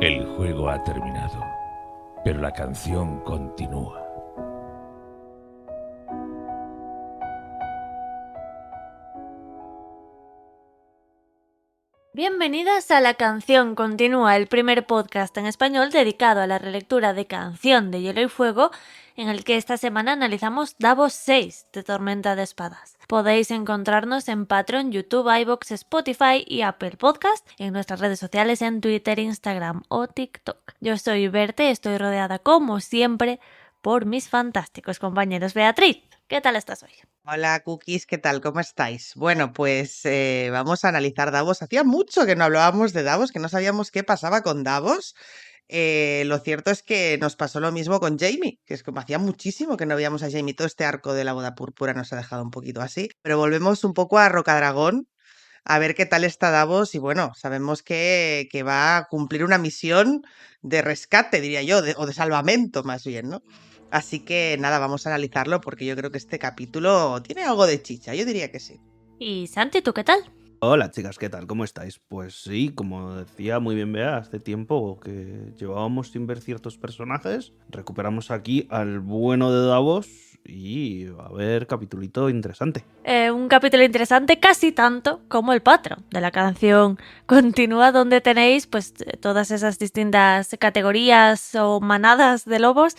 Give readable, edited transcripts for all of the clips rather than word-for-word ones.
El juego ha terminado, pero la canción continúa. Bienvenidas a La Canción Continúa, el primer podcast en español dedicado a la relectura de Canción de Hielo y Fuego, en el que esta semana analizamos Davos 6 de Tormenta de Espadas. Podéis encontrarnos en Patreon, YouTube, iVoox, Spotify y Apple Podcast, y en nuestras redes sociales en Twitter, Instagram o TikTok. Yo soy Berta y estoy rodeada, como siempre, por mis fantásticos compañeros. Beatriz, ¿qué tal estás hoy? Hola, Cookies, ¿qué tal? ¿Cómo estáis? Bueno, pues vamos a analizar Davos. Hacía mucho que no hablábamos de Davos, que no sabíamos qué pasaba con Davos. Lo cierto es que nos pasó lo mismo con Jaime, que es como hacía muchísimo que no veíamos a Jaime. Todo este arco de la boda púrpura nos ha dejado un poquito así. Pero volvemos un poco a Rocadragón, a ver qué tal está Davos. Y bueno, sabemos que va a cumplir una misión de rescate, diría yo, o de salvamento más bien, ¿no? Así que nada, vamos a analizarlo porque yo creo que este capítulo tiene algo de chicha, yo diría que sí. Y Santi, ¿tú qué tal? Hola chicas, ¿qué tal? ¿Cómo estáis? Pues sí, como decía muy bien Bea, hace tiempo que llevábamos sin ver ciertos personajes. Recuperamos aquí al bueno de Davos y va a haber capitulito interesante. Un capítulo interesante, casi tanto como el Patreon de La Canción Continúa, donde tenéis pues todas esas distintas categorías o manadas de lobos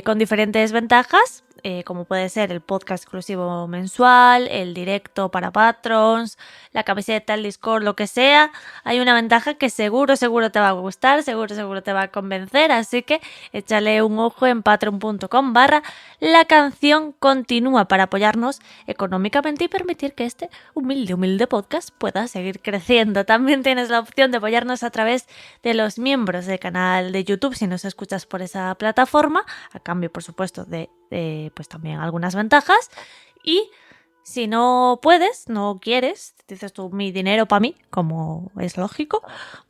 con diferentes ventajas, como puede ser el podcast exclusivo mensual, el directo para patrons, la camiseta, el Discord, lo que sea. Hay una ventaja que seguro te va a gustar, seguro te va a convencer, así que échale un ojo en patreon.com/La Canción Continúa para apoyarnos económicamente y permitir que este humilde podcast pueda seguir creciendo. También tienes la opción de apoyarnos a través de los miembros del canal de YouTube si nos escuchas por esa plataforma, a cambio por supuesto de pues también algunas ventajas. Y si no puedes, no quieres, dices tú mi dinero para mí, como es lógico,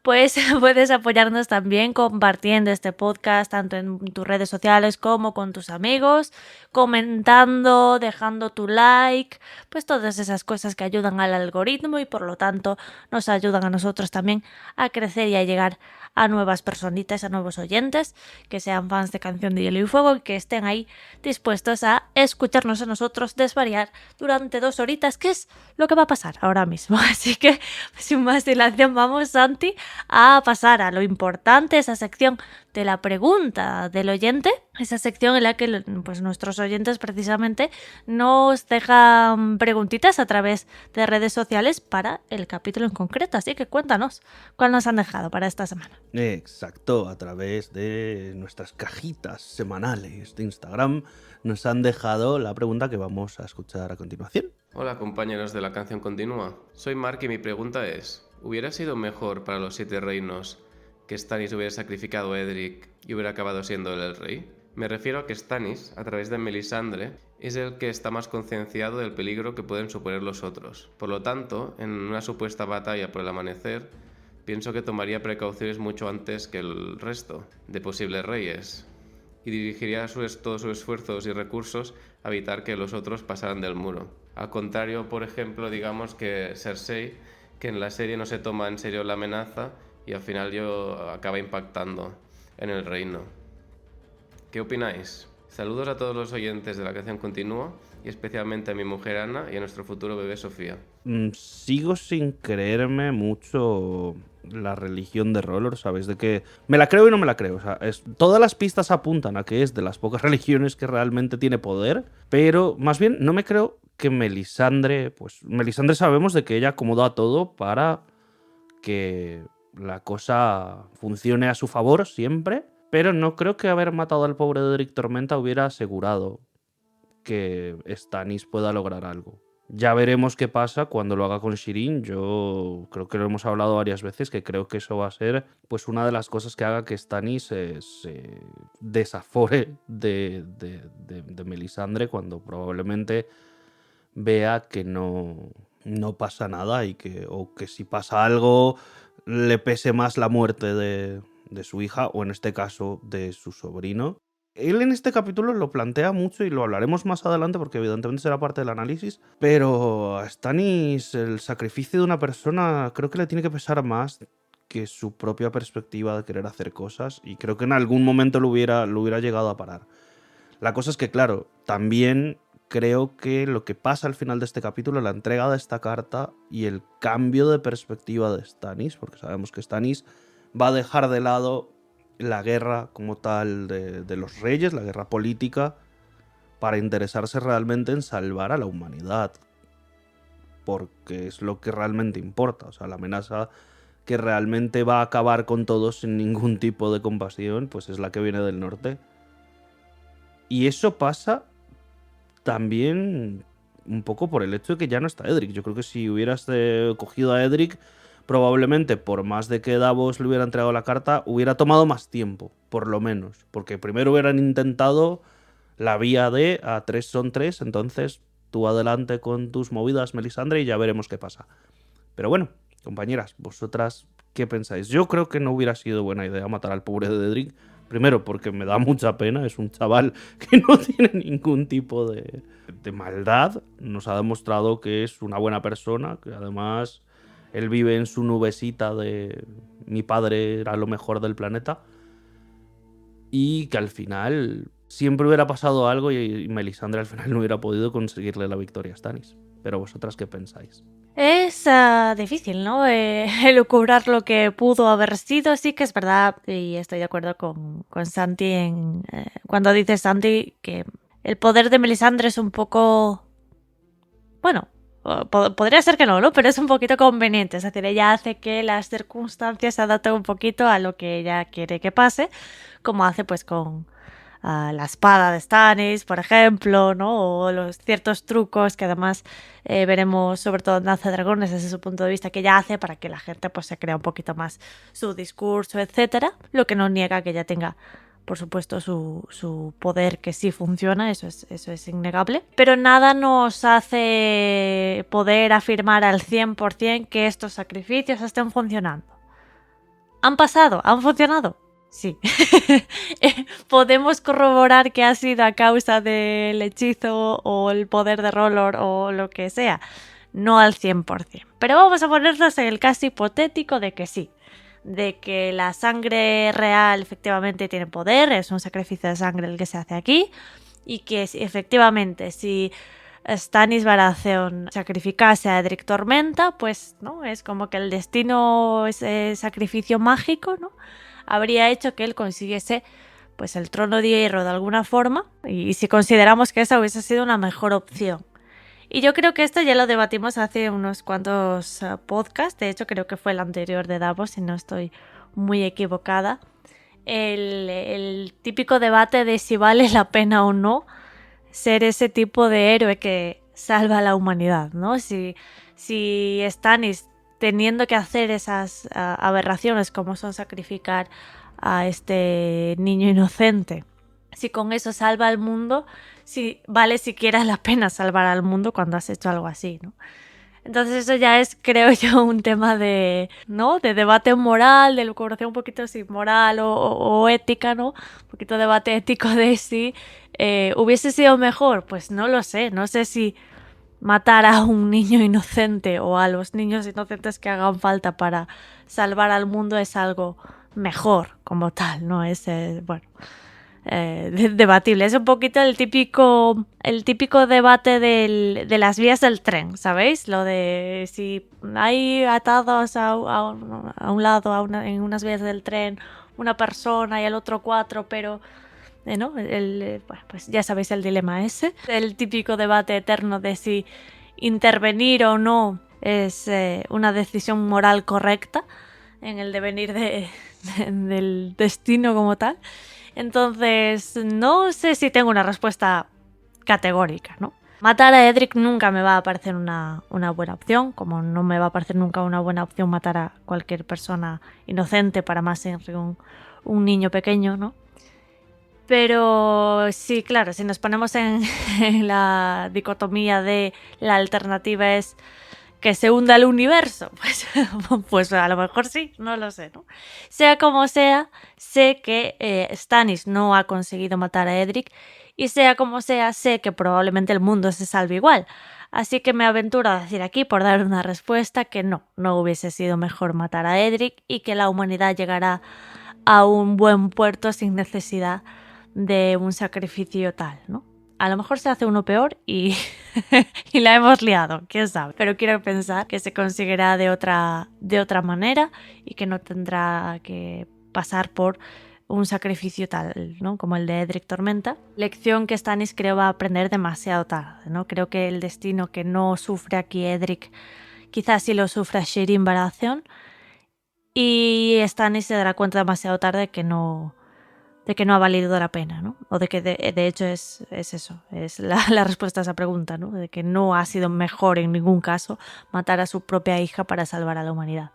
pues puedes apoyarnos también compartiendo este podcast tanto en tus redes sociales como con tus amigos, comentando, dejando tu like, pues todas esas cosas que ayudan al algoritmo y por lo tanto nos ayudan a nosotros también a crecer y a llegar a nuevas personitas, a nuevos oyentes que sean fans de Canción de Hielo y Fuego y que estén ahí dispuestos a escucharnos a nosotros desvariar durante 2 horitas, que es lo que va a pasar ahora mismo. Así que sin más dilación vamos, Santi, a pasar a lo importante, esa sección de la pregunta del oyente, esa sección en la que pues nuestros oyentes precisamente nos dejan preguntitas a través de redes sociales para el capítulo en concreto. Así que cuéntanos, ¿cuál nos han dejado para esta semana? Exacto, a través de nuestras cajitas semanales de Instagram nos han dejado la pregunta que vamos a escuchar a continuación. Hola compañeros de La Canción Continúa, soy Mark y mi pregunta es: ¿hubiera sido mejor para los 7 reinos que Stannis hubiera sacrificado a Edric y hubiera acabado siendo él el rey? Me refiero a que Stannis, a través de Melisandre, es el que está más concienciado del peligro que pueden suponer los otros. Por lo tanto, en una supuesta batalla por el amanecer, pienso que tomaría precauciones mucho antes que el resto de posibles reyes y dirigiría todos sus esfuerzos y recursos a evitar que los otros pasaran del muro. Al contrario, por ejemplo, digamos que Cersei, que en la serie no se toma en serio la amenaza y al final acaba impactando en el reino. ¿Qué opináis? Saludos a todos los oyentes de La Canción Continúa y especialmente a mi mujer Ana y a nuestro futuro bebé Sofía. Sigo sin creerme mucho la religión de R'hllor, ¿sabes? De que me la creo y no me la creo. O sea, todas las pistas apuntan a que es de las pocas religiones que realmente tiene poder, pero más bien no me creo que Melisandre, pues Melisandre sabemos de que ella acomoda todo para que la cosa funcione a su favor siempre, pero no creo que haber matado al pobre Edric Tormenta hubiera asegurado que Stannis pueda lograr algo. Ya veremos qué pasa cuando lo haga con Shireen. Yo creo que lo hemos hablado varias veces, que creo que eso va a ser pues una de las cosas que haga que Stannis se desafore de Melisandre cuando probablemente vea que no pasa nada o que si pasa algo le pese más la muerte de su hija o en este caso de su sobrino. Él en este capítulo lo plantea mucho y lo hablaremos más adelante porque evidentemente será parte del análisis, pero a Stannis el sacrificio de una persona creo que le tiene que pesar más que su propia perspectiva de querer hacer cosas, y creo que en algún momento lo hubiera llegado a parar. La cosa es que, claro, también creo que lo que pasa al final de este capítulo, la entrega de esta carta y el cambio de perspectiva de Stannis, porque sabemos que Stannis va a dejar de lado la guerra como tal de los reyes, la guerra política, para interesarse realmente en salvar a la humanidad, porque es lo que realmente importa. O sea, la amenaza que realmente va a acabar con todos sin ningún tipo de compasión, pues es la que viene del norte. Y eso pasa también un poco por el hecho de que ya no está Edric. Yo creo que si hubieras cogido a Edric, probablemente, por más de que Davos le hubiera entregado la carta, hubiera tomado más tiempo, por lo menos. Porque primero hubieran intentado la vía de a 3 son 3, entonces tú adelante con tus movidas, Melisandre, y ya veremos qué pasa. Pero bueno, compañeras, ¿vosotras qué pensáis? Yo creo que no hubiera sido buena idea matar al pobre de Edric. Primero, porque me da mucha pena, es un chaval que no tiene ningún tipo de maldad. Nos ha demostrado que es una buena persona, que además él vive en su nubecita de mi padre era lo mejor del planeta. Y que al final siempre hubiera pasado algo y Melisandre al final no hubiera podido conseguirle la victoria a Stannis. Pero vosotras, ¿qué pensáis? Es difícil, ¿no? Elucubrar lo que pudo haber sido. Sí que es verdad, y estoy de acuerdo con Santi cuando dice Santi que el poder de Melisandre es un poco... Bueno, podría ser que no, pero es un poquito conveniente. Es decir, ella hace que las circunstancias se adapten un poquito a lo que ella quiere que pase, como hace pues con la espada de Stannis, por ejemplo, ¿no? O los ciertos trucos que además veremos sobre todo en Danza de Dragones desde su punto de vista que ella hace para que la gente pues se crea un poquito más su discurso, etcétera. Lo que no niega que ella tenga, por supuesto, su poder que sí funciona, eso es innegable. Pero nada nos hace poder afirmar al 100% que estos sacrificios estén funcionando. ¿Han pasado? ¿Han funcionado? Sí. Podemos corroborar que ha sido a causa del hechizo o el poder de R'hllor o lo que sea. No al 100%. Pero vamos a ponernos en el caso hipotético de que sí. De que la sangre real efectivamente tiene poder. Es un sacrificio de sangre el que se hace aquí. Y que efectivamente si Stannis Baratheon sacrificase a Edric Tormenta, pues no es como que el destino, ese sacrificio mágico, ¿no? Habría hecho que él consiguiese pues el trono de hierro de alguna forma, y si consideramos que esa hubiese sido una mejor opción. Y yo creo que esto ya lo debatimos hace unos cuantos podcasts, de hecho creo que fue el anterior de Davos, si no estoy muy equivocada. El típico debate de si vale la pena o no ser ese tipo de héroe que salva a la humanidad, ¿no? Si Stannis, teniendo que hacer esas aberraciones como son sacrificar a este niño inocente, si con eso salva al mundo, si vale siquiera la pena salvar al mundo cuando has hecho algo así, ¿no? Entonces eso ya es, creo yo, un tema de, ¿no? De debate moral, de elucubración un poquito así, moral o ética, ¿no? Un poquito de debate ético de si hubiese sido mejor, pues no lo sé, no sé si matar a un niño inocente o a los niños inocentes que hagan falta para salvar al mundo es algo mejor como tal, ¿no? Es, bueno, debatible. Es un poquito el típico debate de las vías del tren, ¿sabéis? Lo de si hay atados a un lado, en unas vías del tren, una persona y al otro 4, pero... ¿no? Bueno, pues ya sabéis el dilema ese. El típico debate eterno de si intervenir o no es una decisión moral correcta en el devenir del destino como tal. Entonces, no sé si tengo una respuesta categórica, ¿no? Matar a Edric nunca me va a parecer una buena opción, como no me va a parecer nunca una buena opción matar a cualquier persona inocente, para más en un niño pequeño, ¿no? Pero sí, claro, si nos ponemos en la dicotomía de la alternativa es que se hunda el universo. Pues a lo mejor sí, no lo sé, ¿no? Sea como sea, sé que Stannis no ha conseguido matar a Edric y sea como sea, sé que probablemente el mundo se salve igual. Así que me aventuro a decir aquí, por dar una respuesta, que no hubiese sido mejor matar a Edric y que la humanidad llegará a un buen puerto sin necesidad de un sacrificio tal, ¿no? A lo mejor se hace uno peor y, y la hemos liado, quién sabe. Pero quiero pensar que se conseguirá de otra manera y que no tendrá que pasar por un sacrificio tal, ¿no? Como el de Edric Tormenta. Lección que Stannis creo va a aprender demasiado tarde, ¿no? Creo que el destino que no sufre aquí Edric quizás sí lo sufra Shireen Baratheon, y Stannis se dará cuenta demasiado tarde de que no ha valido la pena, ¿no? O de que de hecho es eso, es la respuesta a esa pregunta, ¿no? De que no ha sido mejor en ningún caso matar a su propia hija para salvar a la humanidad.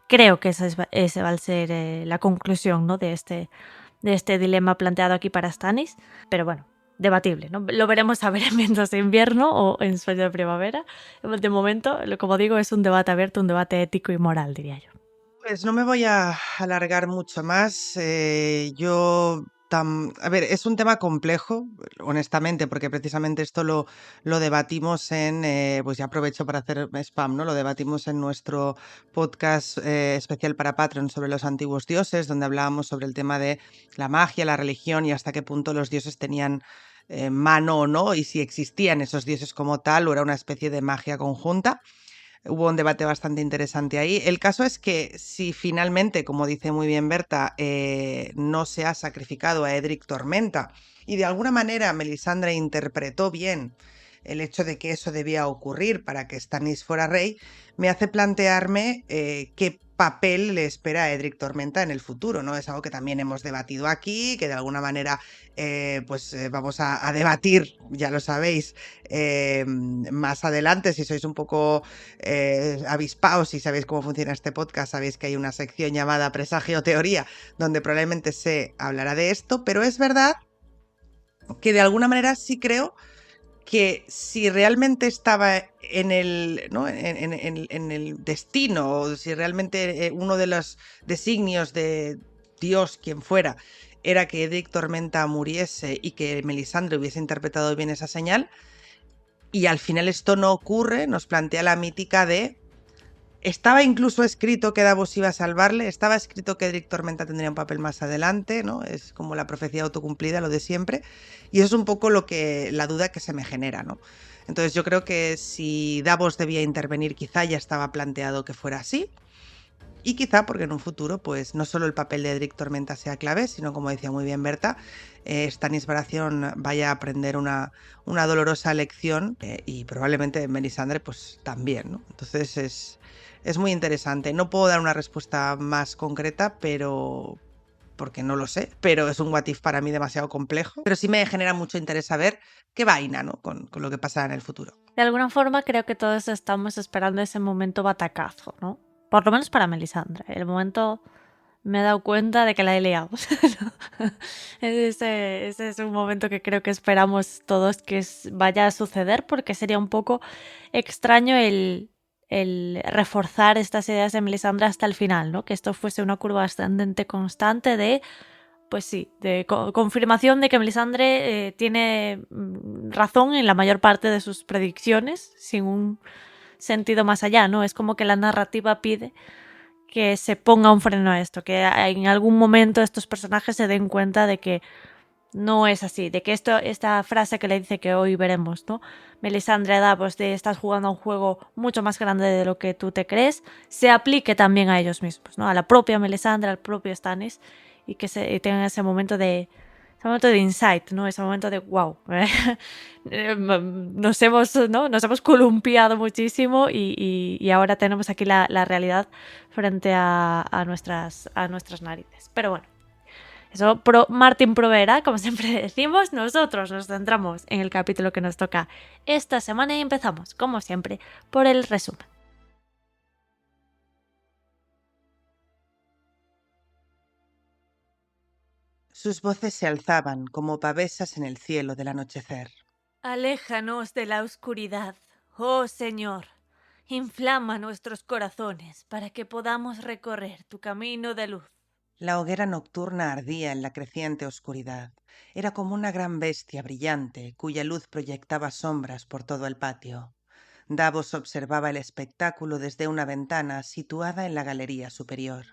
Creo que esa va a ser la conclusión, ¿no? de este dilema planteado aquí para Stannis, pero bueno, debatible, ¿no? Lo veremos a ver en Vientos de Invierno o en Sueño de Primavera. De momento, como digo, es un debate abierto, un debate ético y moral, diría yo. Pues no me voy a alargar mucho más. A ver, es un tema complejo, honestamente, porque precisamente esto lo debatimos pues ya aprovecho para hacer spam, ¿no? Lo debatimos en nuestro podcast especial para Patreon sobre los antiguos dioses, donde hablábamos sobre el tema de la magia, la religión y hasta qué punto los dioses tenían mano o no, y si existían esos dioses como tal o era una especie de magia conjunta. Hubo un debate bastante interesante ahí. El caso es que si finalmente, como dice muy bien Berta, no se ha sacrificado a Edric Tormenta y de alguna manera Melisandre interpretó bien el hecho de que eso debía ocurrir para que Stannis fuera rey, me hace plantearme qué papel le espera a Edric Tormenta en el futuro, ¿no? Es algo que también hemos debatido aquí, que de alguna manera vamos a debatir, ya lo sabéis, más adelante. Si sois un poco avispaos y sabéis cómo funciona este podcast, sabéis que hay una sección llamada Presagio Teoría, donde probablemente se hablará de esto, pero es verdad que de alguna manera sí creo que si realmente estaba en el, ¿no? en el destino, o si realmente uno de los designios de Dios, quien fuera, era que Edric Tormenta muriese y que Melisandre hubiese interpretado bien esa señal, y al final esto no ocurre, nos plantea la mítica de... Estaba incluso escrito que Davos iba a salvarle, estaba escrito que Edric Tormenta tendría un papel más adelante, ¿no? Es como la profecía autocumplida, lo de siempre. Y eso es un poco la duda que se me genera, ¿no? Entonces yo creo que si Davos debía intervenir, quizá ya estaba planteado que fuera así. Y quizá porque en un futuro, pues no solo el papel de Edric Tormenta sea clave, sino, como decía muy bien Berta, Stannis Baratheon vaya a aprender una dolorosa lección, y probablemente Melisandre pues también, ¿no? Entonces es muy interesante. No puedo dar una respuesta más concreta, pero porque no lo sé, pero es un what if para mí demasiado complejo. Pero sí me genera mucho interés saber qué vaina, ¿no? Con lo que pasará en el futuro. De alguna forma creo que todos estamos esperando ese momento batacazo, ¿no? Por lo menos para Melisandre. El momento me he dado cuenta de que la he liado. Ese es un momento que creo que esperamos todos que vaya a suceder, porque sería un poco extraño el reforzar estas ideas de Melisandre hasta el final, ¿no? Que esto fuese una curva ascendente constante de... Pues sí, de confirmación de que Melisandre tiene razón en la mayor parte de sus predicciones, sin un sentido más allá, ¿no? Es como que la narrativa pide que se ponga un freno a esto, que en algún momento estos personajes se den cuenta de que no es así, de que esta frase que le dice que hoy veremos, ¿no? Melisandre a Davos de estás jugando a un juego mucho más grande de lo que tú te crees, se aplique también a ellos mismos, ¿no? A la propia Melisandre, al propio Stannis, y que tengan ese momento de insight, ¿no? Ese momento de wow. Nos hemos columpiado muchísimo y ahora tenemos aquí la realidad frente a nuestras narices. Pero bueno, eso Martín proveerá, como siempre decimos. Nosotros nos centramos en el capítulo que nos toca esta semana y empezamos, como siempre, por el resumen. Sus voces se alzaban como pavesas en el cielo del anochecer. Aléjanos de la oscuridad, oh Señor, Inflama nuestros corazones para que podamos recorrer tu camino de luz. La hoguera nocturna ardía en la creciente oscuridad. Era como una gran bestia brillante, cuya luz proyectaba sombras por todo el patio. Davos observaba el espectáculo desde una ventana situada en la galería superior.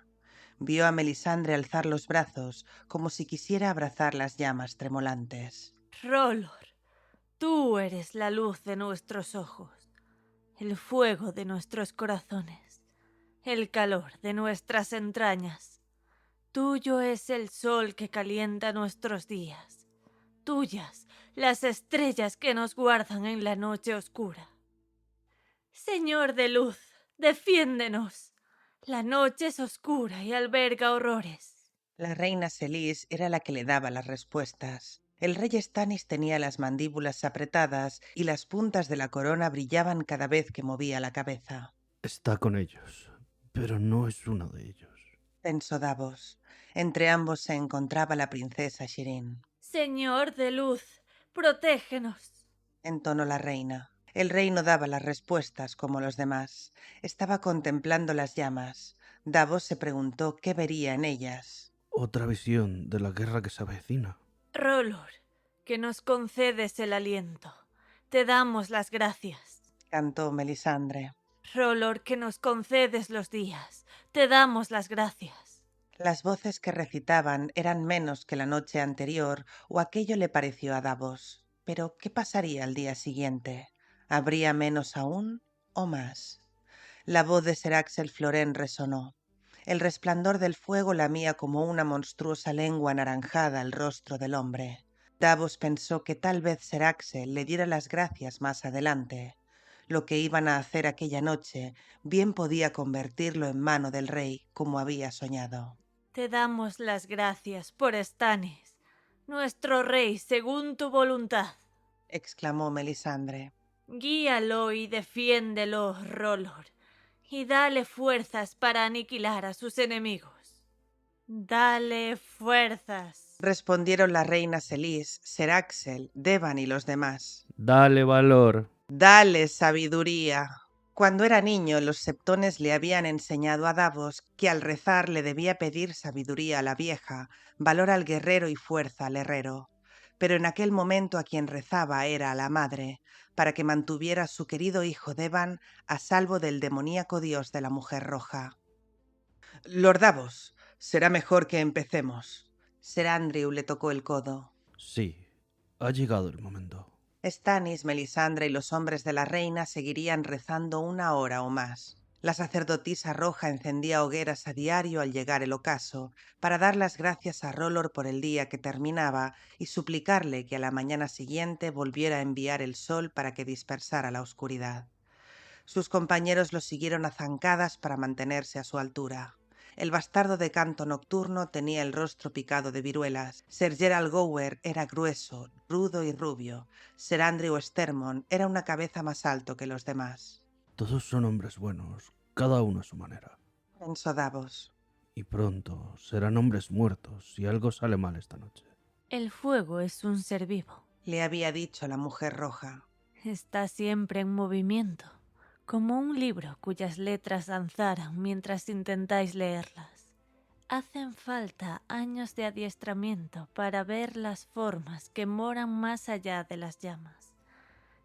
Vio a Melisandre alzar los brazos como si quisiera abrazar las llamas tremolantes. Rolor, tú eres la luz de nuestros ojos, el fuego de nuestros corazones, el calor de nuestras entrañas. Tuyo es el sol que calienta nuestros días, tuyas las estrellas que nos guardan en la noche oscura. Señor de luz, defiéndenos. La noche es oscura y alberga horrores. La reina Selís era la que le daba las respuestas. El rey Stannis tenía las mandíbulas apretadas y las puntas de la corona brillaban cada vez que movía la cabeza. Está con ellos, pero no es uno de ellos. Pensó Davos. Entre ambos se encontraba la princesa Shireen. Señor de luz, protégenos. Entonó la reina. El rey no daba las respuestas como los demás. Estaba contemplando las llamas. Davos se preguntó qué vería en ellas. Otra visión de la guerra que se avecina. Rolor, que nos concedes el aliento. Te damos las gracias. Cantó Melisandre. Rolor, que nos concedes los días. Te damos las gracias. Las voces que recitaban eran menos que la noche anterior, o aquello le pareció a Davos. Pero, ¿qué pasaría al día siguiente? ¿Habría menos aún o más? La voz de Ser Axel Florent resonó. El resplandor del fuego lamía como una monstruosa lengua anaranjada el rostro del hombre. Davos pensó que tal vez Ser Axel le diera las gracias más adelante. Lo que iban a hacer aquella noche bien podía convertirlo en mano del rey, como había soñado. Te damos las gracias por Stannis, nuestro rey según tu voluntad. Exclamó Melisandre. Guíalo y defiéndelo, Rolor, y dale fuerzas para aniquilar a sus enemigos. Dale fuerzas. Respondieron la reina Selís, Ser Axel, Devan y los demás. Dale valor. Dale sabiduría. Cuando era niño, los septones le habían enseñado a Davos que al rezar le debía pedir sabiduría a la vieja, valor al guerrero y fuerza al herrero. Pero en aquel momento a quien rezaba era a la madre, para que mantuviera a su querido hijo Devan a salvo del demoníaco dios de la mujer roja. Lord Davos, será mejor que empecemos. Ser Andrew le tocó el codo. Sí, ha llegado el momento. Stannis, Melisandre y los hombres de la reina seguirían rezando 1 hora o más. La sacerdotisa roja encendía hogueras a diario al llegar el ocaso, para dar las gracias a Rolor por el día que terminaba y suplicarle que a la mañana siguiente volviera a enviar el sol para que dispersara la oscuridad. Sus compañeros lo siguieron a zancadas para mantenerse a su altura. El bastardo de Canto Nocturno tenía el rostro picado de viruelas. Ser Geralt Gower era grueso, rudo y rubio. Ser Andrew Stermon era una cabeza más alto que los demás. Todos son hombres buenos, cada uno a su manera. Pensó Davos. Y pronto serán hombres muertos si algo sale mal esta noche. El fuego es un ser vivo. Le había dicho la mujer roja. Está siempre en movimiento, como un libro cuyas letras danzaran mientras intentáis leerlas. Hacen falta años de adiestramiento para ver las formas que moran más allá de las llamas,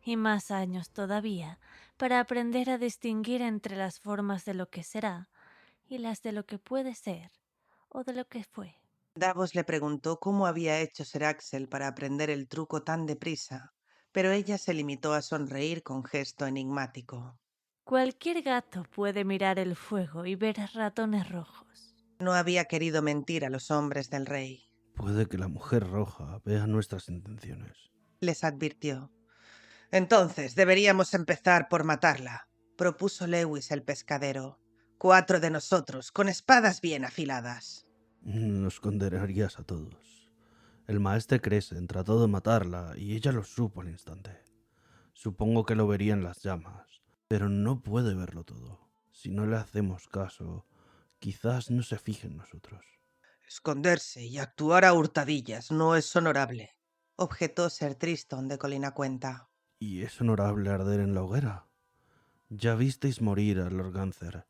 y más años todavía para aprender a distinguir entre las formas de lo que será y las de lo que puede ser o de lo que fue. Davos le preguntó cómo había hecho Ser Axel para aprender el truco tan deprisa, pero ella se limitó a sonreír con gesto enigmático. Cualquier gato puede mirar el fuego y ver ratones rojos. No había querido mentir a los hombres del rey. Puede que la mujer roja vea nuestras intenciones. Les advirtió. Entonces deberíamos empezar por matarla, propuso Lewis el pescadero. 4 de nosotros, con espadas bien afiladas. Nos condenarías a todos. El maestre Cresen trató de matarla y ella lo supo al instante. Supongo que lo vería en las llamas, pero no puede verlo todo. Si no le hacemos caso, quizás no se fije en nosotros. Esconderse y actuar a hurtadillas no es honorable, objetó Ser Tristan de Colina Cuenta. ¿Y es honorable arder en la hoguera? Ya visteis morir a Lord Gunther.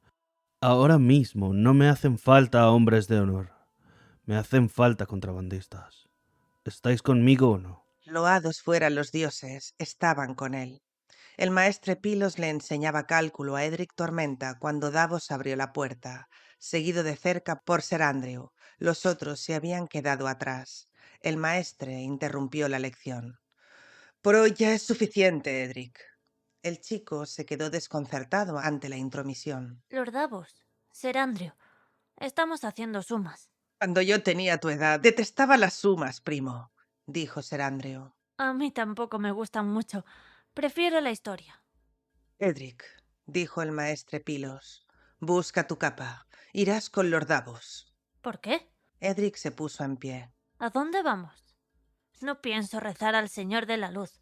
Ahora mismo no me hacen falta hombres de honor. Me hacen falta contrabandistas. ¿Estáis conmigo o no? Loados fueran los dioses, estaban con él. El maestre Pilos le enseñaba cálculo a Edric Tormenta cuando Davos abrió la puerta, seguido de cerca por Ser Andrew. Los otros se habían quedado atrás. El maestre interrumpió la lección. Por hoy ya es suficiente, Edric. El chico se quedó desconcertado ante la intromisión. Lord Davos, Ser Andrew, estamos haciendo sumas. Cuando yo tenía tu edad, detestaba las sumas, primo, dijo Ser Andrew. A mí tampoco me gustan mucho. Prefiero la historia. Edric, dijo el maestre Pilos, busca tu capa. Irás con Lord Davos. ¿Por qué? Edric se puso en pie. ¿A dónde vamos? No pienso rezar al Señor de la Luz.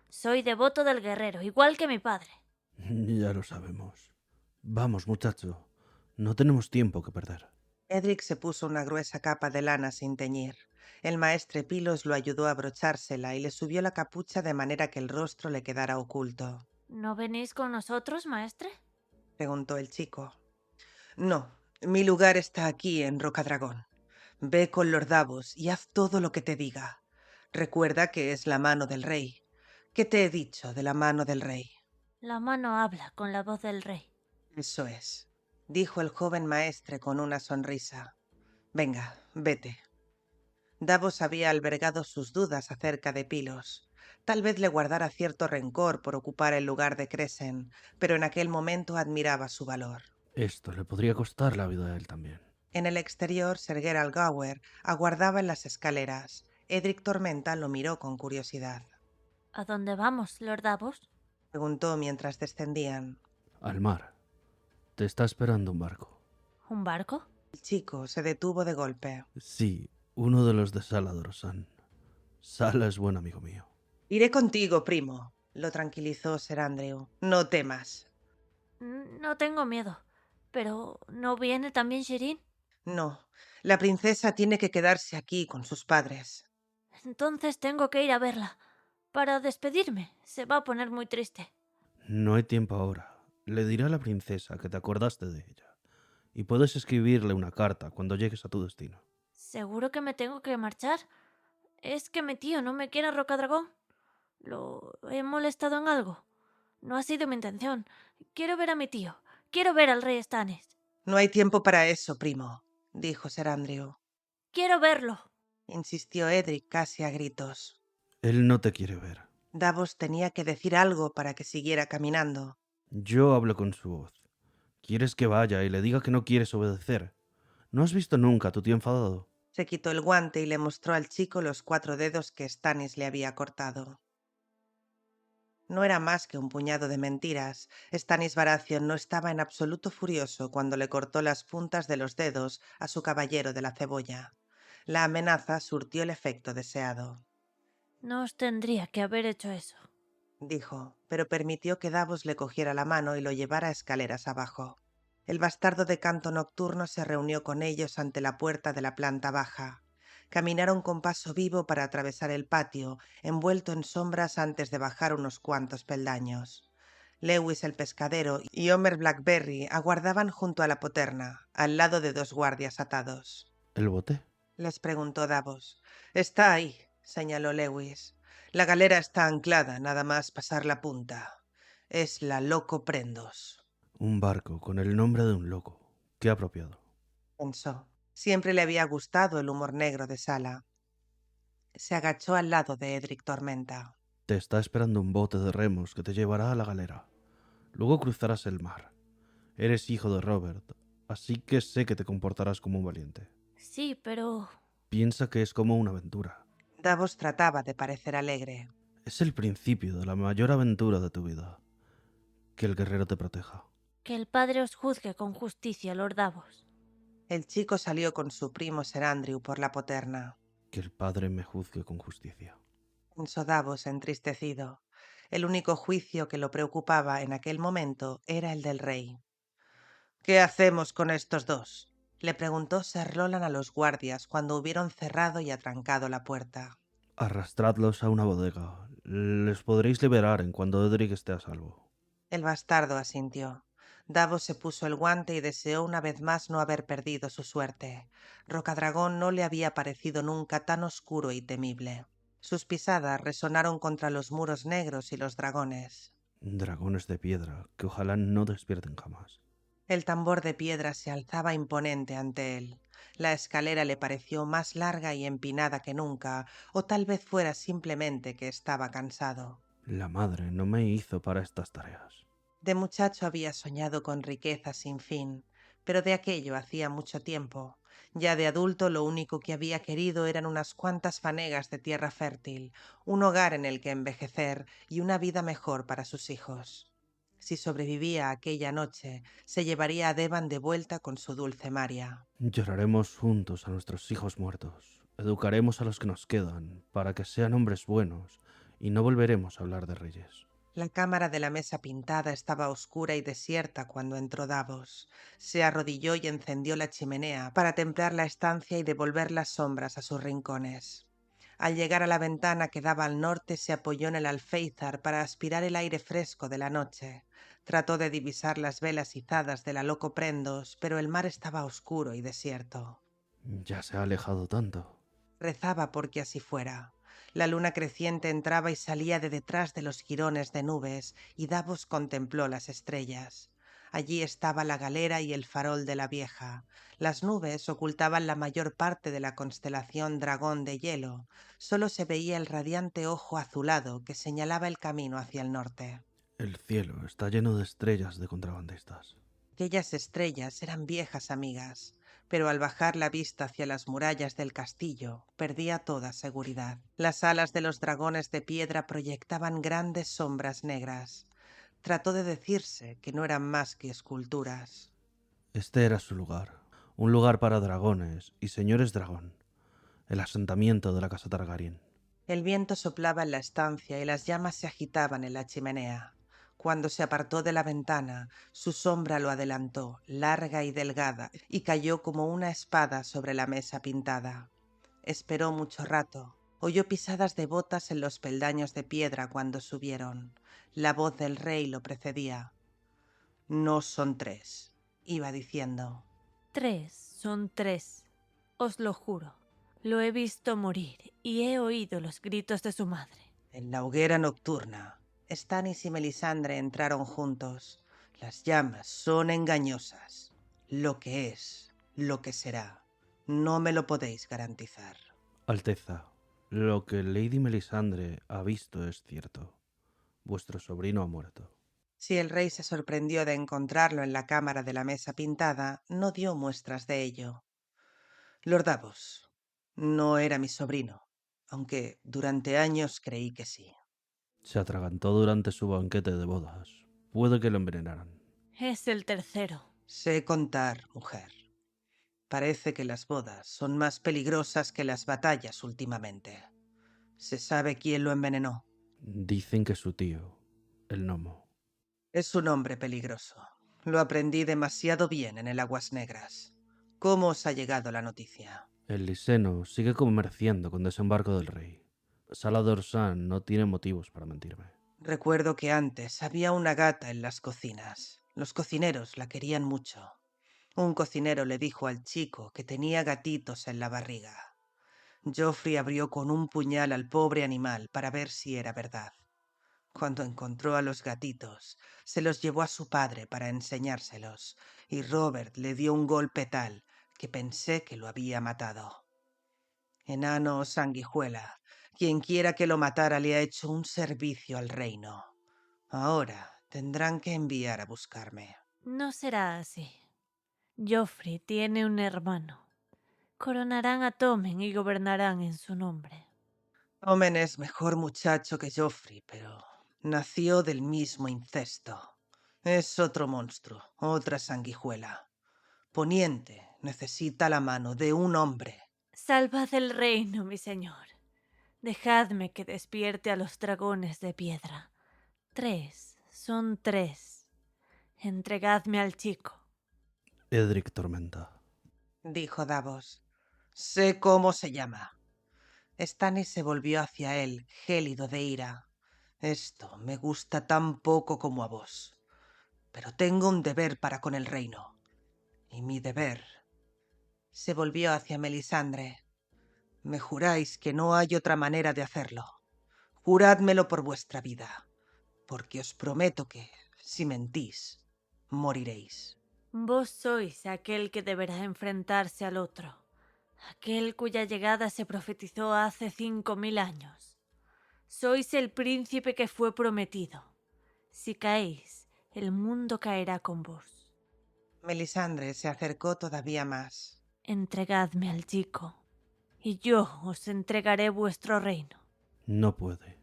Soy devoto del guerrero, igual que mi padre. Ya lo sabemos. Vamos, muchacho. No tenemos tiempo que perder. Edric se puso una gruesa capa de lana sin teñir. El maestre Pilos lo ayudó a abrochársela y le subió la capucha de manera que el rostro le quedara oculto. ¿No venís con nosotros, maestre? Preguntó el chico. No, mi lugar está aquí en Rocadragón. Ve con Lord Davos y haz todo lo que te diga. Recuerda que es la mano del rey. ¿Qué te he dicho de la mano del rey? La mano habla con la voz del rey. Eso es, dijo el joven maestre con una sonrisa. Venga, vete. Davos había albergado sus dudas acerca de Pilos. Tal vez le guardara cierto rencor por ocupar el lugar de Cresen, pero en aquel momento admiraba su valor. Esto le podría costar la vida a él también. En el exterior, Ser Geralt Gower aguardaba en las escaleras. Edric Tormenta lo miró con curiosidad. ¿A dónde vamos, Lord Davos? Preguntó mientras descendían. Al mar. Te está esperando un barco. ¿Un barco? El chico se detuvo de golpe. Sí, uno de los de Sala Dorsan. Sala es buen amigo mío. Iré contigo, primo, lo tranquilizó Ser Andrew. No temas. No tengo miedo. ¿Pero no viene también Shirin? No, la princesa tiene que quedarse aquí con sus padres. Entonces tengo que ir a verla. Para despedirme. Se va a poner muy triste. No hay tiempo ahora. Le diré a la princesa que te acordaste de ella. Y puedes escribirle una carta cuando llegues a tu destino. ¿Seguro que me tengo que marchar? ¿Es que mi tío no me quiere a Rocadragón? ¿Lo he molestado en algo? No ha sido mi intención. Quiero ver a mi tío. Quiero ver al rey Stannis. No hay tiempo para eso, primo, dijo Ser Andrew. ¡Quiero verlo! Insistió Edric casi a gritos. Él no te quiere ver. Davos tenía que decir algo para que siguiera caminando. Yo hablo con su voz. ¿Quieres que vaya y le diga que no quieres obedecer? ¿No has visto nunca a tu tío enfadado? Se quitó el guante y le mostró al chico los 4 dedos que Stannis le había cortado. No era más que un puñado de mentiras. Stannis Baratheon no estaba en absoluto furioso cuando le cortó las puntas de los dedos a su caballero de la cebolla. La amenaza surtió el efecto deseado. No os tendría que haber hecho eso. Dijo, pero permitió que Davos le cogiera la mano y lo llevara escaleras abajo. El bastardo de canto nocturno se reunió con ellos ante la puerta de la planta baja. Caminaron con paso vivo para atravesar el patio, envuelto en sombras antes de bajar unos cuantos peldaños. Lewis el pescadero y Homer Blackberry aguardaban junto a la poterna, al lado de 2 guardias atados. ¿El bote? Les preguntó Davos. Está ahí, señaló Lewis. La galera está anclada, nada más pasar la punta. Es la Loco Prendos, Un barco con el nombre de un loco. Qué apropiado. pensó. Siempre le había gustado el humor negro de Sala. Se agachó al lado de Edric Tormenta. Te está esperando un bote de remos que te llevará a la galera. Luego cruzarás el mar. Eres hijo de Robert, así que sé que te comportarás como un valiente. Sí, pero... Piensa que es como una aventura. Davos trataba de parecer alegre. Es el principio de la mayor aventura de tu vida. Que el guerrero te proteja. Que el padre os juzgue con justicia, Lord Davos. El chico salió con su primo Ser Andrew por la poterna. Que el padre me juzgue con justicia. Pensó Davos entristecido. El único juicio que lo preocupaba en aquel momento era el del rey. ¿Qué hacemos con estos 2? Le preguntó Ser Roland a los guardias cuando hubieron cerrado y atrancado la puerta. Arrastradlos a una bodega. Les podréis liberar en cuando Edric esté a salvo. El bastardo asintió. Davos se puso el guante y deseó una vez más no haber perdido su suerte. Rocadragón no le había parecido nunca tan oscuro y temible. Sus pisadas resonaron contra los muros negros y los dragones. Dragones de piedra, que ojalá no despierten jamás. El tambor de piedra se alzaba imponente ante él. La escalera le pareció más larga y empinada que nunca, o tal vez fuera simplemente que estaba cansado. La madre no me hizo para estas tareas. De muchacho había soñado con riqueza sin fin, pero de aquello hacía mucho tiempo. Ya de adulto lo único que había querido eran unas cuantas fanegas de tierra fértil, un hogar en el que envejecer y una vida mejor para sus hijos. Si sobrevivía aquella noche, se llevaría a Devan de vuelta con su dulce Maria. Lloraremos juntos a nuestros hijos muertos. Educaremos a los que nos quedan para que sean hombres buenos y no volveremos a hablar de reyes. La cámara de la mesa pintada estaba oscura y desierta cuando entró Davos. Se arrodilló y encendió la chimenea para templar la estancia y devolver las sombras a sus rincones. Al llegar a la ventana que daba al norte, se apoyó en el alféizar para aspirar el aire fresco de la noche. Trató de divisar las velas izadas de la Loco Prendos, pero el mar estaba oscuro y desierto. Ya se ha alejado tanto. Rezaba porque así fuera. La luna creciente entraba y salía de detrás de los jirones de nubes, y Davos contempló las estrellas. Allí estaba la galera y el farol de la vieja. Las nubes ocultaban la mayor parte de la constelación Dragón de Hielo. Solo se veía el radiante ojo azulado que señalaba el camino hacia el norte. El cielo está lleno de estrellas de contrabandistas. Aquellas estrellas eran viejas amigas, pero al bajar la vista hacia las murallas del castillo, perdía toda seguridad. Las alas de los dragones de piedra proyectaban grandes sombras negras. Trató de decirse que no eran más que esculturas. Este era su lugar, un lugar para dragones y señores dragón, el asentamiento de la casa Targaryen. El viento soplaba en la estancia y las llamas se agitaban en la chimenea. Cuando se apartó de la ventana, su sombra lo adelantó, larga y delgada, y cayó como una espada sobre la mesa pintada. Esperó mucho rato. Oyó pisadas de botas en los peldaños de piedra cuando subieron. La voz del rey lo precedía. «No son 3», iba diciendo. 3 son 3, os lo juro. Lo he visto morir y he oído los gritos de su madre. En la hoguera nocturna, Stannis y Melisandre entraron juntos. Las llamas son engañosas. Lo que es, lo que será, no me lo podéis garantizar. Alteza, lo que Lady Melisandre ha visto es cierto. Vuestro sobrino ha muerto. Si el rey se sorprendió de encontrarlo en la cámara de la mesa pintada, no dio muestras de ello. Lord Davos, no era mi sobrino, aunque durante años creí que sí. Se atragantó durante su banquete de bodas. Puede que lo envenenaran. Es el tercero. Sé contar, mujer. Parece que las bodas son más peligrosas que las batallas últimamente. ¿Se sabe quién lo envenenó? Dicen que su tío, el gnomo. Es un hombre peligroso. Lo aprendí demasiado bien en el Aguas Negras. ¿Cómo os ha llegado la noticia? El liseno sigue comerciando con desembarco del rey. Salador San no tiene motivos para mentirme. Recuerdo que antes había una gata en las cocinas. Los cocineros la querían mucho. Un cocinero le dijo al chico que tenía gatitos en la barriga. Joffrey abrió con un puñal al pobre animal para ver si era verdad. Cuando encontró a los gatitos, se los llevó a su padre para enseñárselos, y Robert le dio un golpe tal que pensé que lo había matado. Enano o sanguijuela, quien quiera que lo matara le ha hecho un servicio al reino. Ahora tendrán que enviar a buscarme. No será así. Joffrey tiene un hermano. Coronarán a Tommen y gobernarán en su nombre. Omen es mejor muchacho que Joffrey, pero nació del mismo incesto. Es otro monstruo, otra sanguijuela. Poniente necesita la mano de un hombre. Salvad el reino, mi señor. Dejadme que despierte a los dragones de piedra. 3 son 3. Entregadme al chico. Edric Tormenta. Dijo Davos. Sé cómo se llama. Stannis se volvió hacia él, gélido de ira. Esto me gusta tan poco como a vos. pero tengo un deber para con el reino. Y mi deber... Se volvió hacia Melisandre. Me juráis que no hay otra manera de hacerlo. Jurádmelo por vuestra vida, porque os prometo que, si mentís, moriréis. Vos sois aquel que deberá enfrentarse al otro, aquel cuya llegada se profetizó hace 5000 años. Sois el príncipe que fue prometido. Si caéis, el mundo caerá con vos. Melisandre se acercó todavía más. Entregadme al chico, y yo os entregaré vuestro reino. No puede.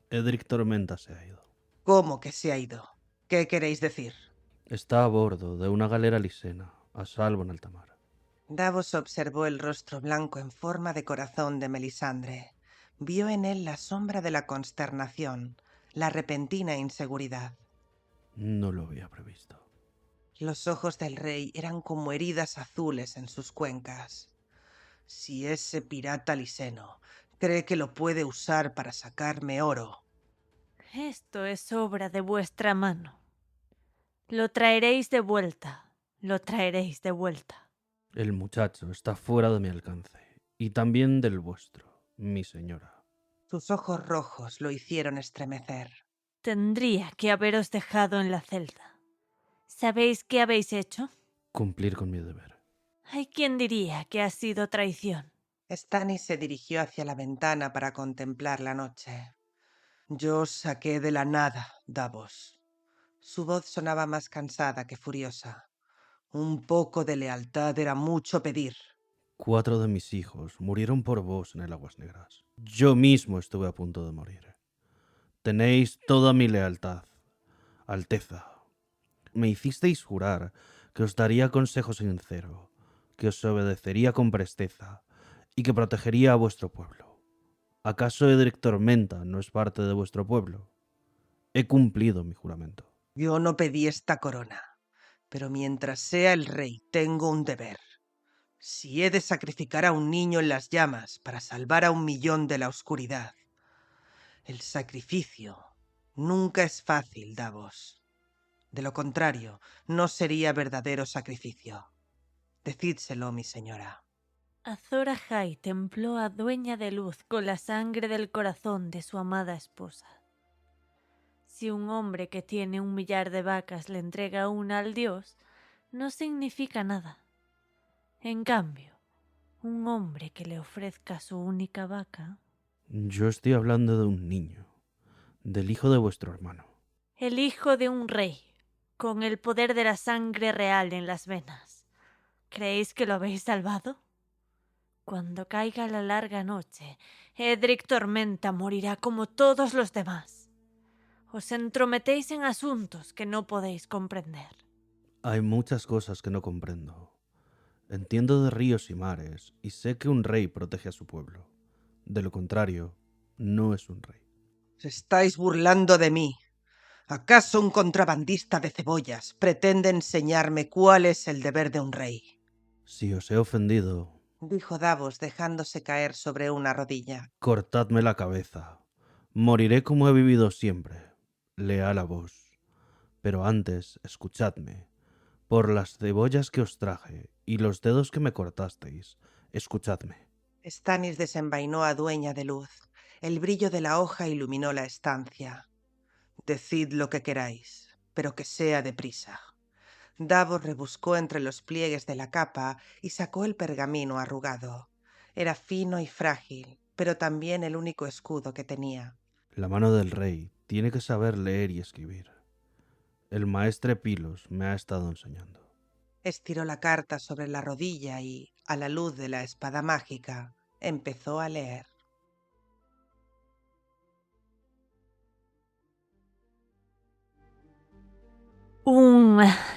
Edric Tormenta se ha ido. ¿Cómo que se ha ido? ¿Qué queréis decir? Está a bordo de una galera lisena, a salvo en alta mar. Davos observó el rostro blanco en forma de corazón de Melisandre. Vio en él la sombra de la consternación, la repentina inseguridad. No lo había previsto. Los ojos del rey eran como heridas azules en sus cuencas. Si ese pirata liseno cree que lo puede usar para sacarme oro... Esto es obra de vuestra mano. Lo traeréis de vuelta, lo traeréis de vuelta. El muchacho está fuera de mi alcance, y también del vuestro, mi señora. Sus ojos rojos lo hicieron estremecer. Tendría que haberos dejado en la celda. ¿Sabéis qué habéis hecho? Cumplir con mi deber. Hay quien diría que ha sido traición. Stannis se dirigió hacia la ventana para contemplar la noche. Yo os saqué de la nada, Davos. Su voz sonaba más cansada que furiosa. Un poco de lealtad era mucho pedir. 4 de mis hijos murieron por vos en el Aguas Negras. Yo mismo estuve a punto de morir. Tenéis toda mi lealtad, Alteza. Me hicisteis jurar que os daría consejo sincero, que os obedecería con presteza y que protegería a vuestro pueblo. ¿Acaso Edric Tormenta no es parte de vuestro pueblo? He cumplido mi juramento. Yo no pedí esta corona, pero mientras sea el rey tengo un deber. Si he de sacrificar a un niño en las llamas para salvar a 1.000.000 de la oscuridad, el sacrificio nunca es fácil, Davos. De lo contrario, no sería verdadero sacrificio. Decídselo, mi señora. Azor Ahai templó a Dueña de Luz con la sangre del corazón de su amada esposa. Si un hombre que tiene 1.000.000 de vacas le entrega una al dios, no significa nada. En cambio, un hombre que le ofrezca su única vaca... Yo estoy hablando de un niño, del hijo de vuestro hermano. El hijo de un rey, con el poder de la sangre real en las venas. ¿Creéis que lo habéis salvado? Cuando caiga la larga noche, Edric Tormenta morirá como todos los demás. Os entrometéis en asuntos que no podéis comprender. Hay muchas cosas que no comprendo. Entiendo de ríos y mares, y sé que un rey protege a su pueblo. De lo contrario, no es un rey. Os estáis burlando de mí. ¿Acaso un contrabandista de cebollas pretende enseñarme cuál es el deber de un rey? Si os he ofendido, Dijo Davos dejándose caer sobre una rodilla. cortadme la cabeza. Moriré como he vivido siempre, leal a vos. Pero antes, escuchadme. Por las cebollas que os traje y los dedos que me cortasteis, escuchadme. Stannis desenvainó a Dueña de Luz. El brillo de la hoja iluminó la estancia. Decid lo que queráis, pero que sea deprisa. Davos rebuscó entre los pliegues de la capa y sacó el pergamino arrugado. Era fino y frágil, pero también el único escudo que tenía. La mano del rey tiene que saber leer y escribir. El maestre Pilos me ha estado enseñando. Estiró la carta sobre la rodilla y, a la luz de la espada mágica, empezó a leer.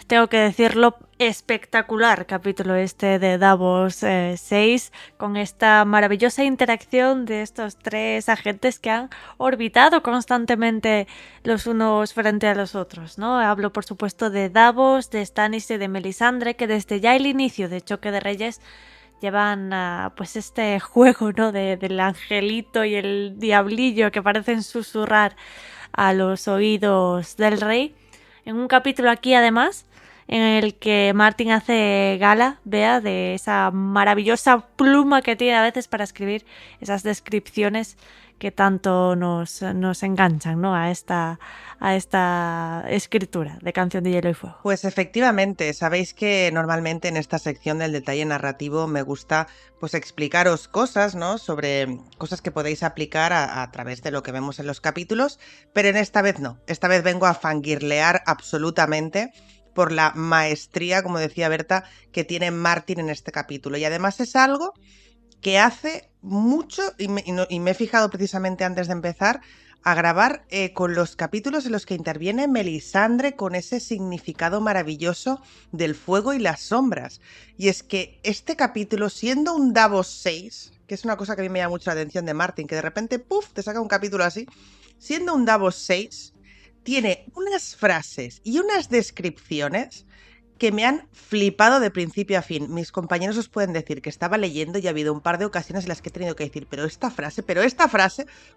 Tengo que decirlo, espectacular capítulo este de Davos 6, con esta maravillosa interacción de estos 3 agentes que han orbitado constantemente los unos frente a los otros, ¿no? Hablo, por supuesto, de Davos, de Stannis y de Melisandre, que desde ya el inicio de Choque de Reyes llevan pues este juego, ¿no? Del angelito y el diablillo que parecen susurrar a los oídos del rey. en un capítulo aquí además, en el que Martin hace gala, Bea, de esa maravillosa pluma que tiene a veces para escribir esas descripciones que tanto nos enganchan, ¿no? a esta escritura de Canción de Hielo y Fuego. Pues efectivamente, sabéis que normalmente en esta sección del detalle narrativo me gusta pues explicaros cosas, ¿no? Sobre cosas que podéis aplicar a través de lo que vemos en los capítulos, pero en esta vez no. Esta vez vengo a fangirlear absolutamente por la maestría, como decía Berta, que tiene Martin en este capítulo. Y además es algo que hace mucho, y me he fijado precisamente antes de empezar a grabar, con los capítulos en los que interviene Melisandre con ese significado maravilloso del fuego y las sombras. Y es que este capítulo, siendo un Davos 6, que es una cosa que a mí me llama mucho la atención de Martin, que de repente, ¡puf!, te saca un capítulo así, siendo un Davos 6, tiene unas frases y unas descripciones que me han flipado de principio a fin. Mis compañeros os pueden decir que estaba leyendo y ha habido un par de ocasiones en las que he tenido que decir, pero esta frase,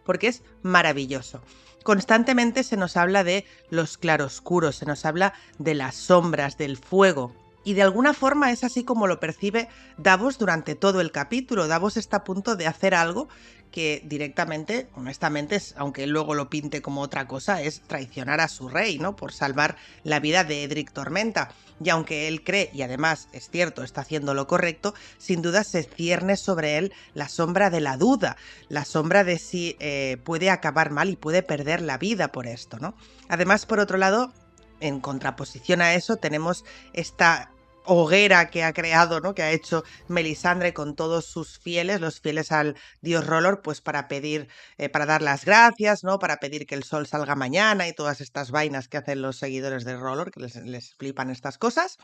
porque es maravilloso. Constantemente se nos habla de los claroscuros, se nos habla de las sombras, del fuego. Y de alguna forma es así como lo percibe Davos durante todo el capítulo. Davos está a punto de hacer algo que directamente, honestamente, aunque él luego lo pinte como otra cosa, es traicionar a su rey, ¿no? Por salvar la vida de Edric Tormenta. Y aunque él cree, y además es cierto, está haciendo lo correcto, sin duda se cierne sobre él la sombra de la duda, la sombra de si puede acabar mal y puede perder la vida por esto, ¿no? Además, por otro lado, en contraposición a eso, tenemos esta hoguera que ha creado, ¿no? Que ha hecho Melisandre con todos sus fieles, los fieles al dios R'hllor, pues para pedir, para dar las gracias, ¿no? Para pedir que el sol salga mañana y todas estas vainas que hacen los seguidores de R'hllor, que les flipan estas cosas.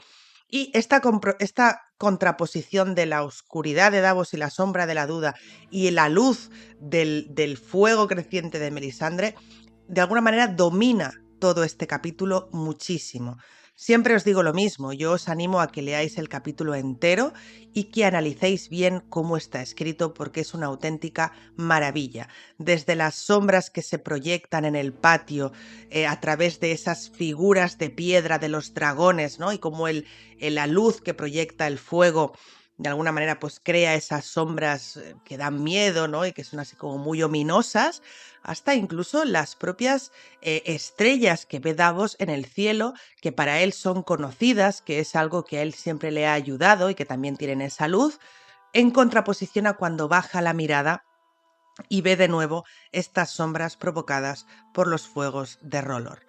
Y esta contraposición de la oscuridad de Davos y la sombra de la duda y la luz del fuego creciente de Melisandre, de alguna manera domina todo este capítulo muchísimo. Siempre os digo lo mismo, yo os animo a que leáis el capítulo entero y que analicéis bien cómo está escrito, porque es una auténtica maravilla. Desde las sombras que se proyectan en el patio, a través de esas figuras de piedra de los dragones, ¿no? Y cómo la luz que proyecta el fuego de alguna manera pues crea esas sombras que dan miedo, ¿no? Y que son así como muy ominosas, hasta incluso las propias estrellas que ve Davos en el cielo, que para él son conocidas, que es algo que a él siempre le ha ayudado y que también tienen esa luz, en contraposición a cuando baja la mirada y ve de nuevo estas sombras provocadas por los fuegos de R'hllor.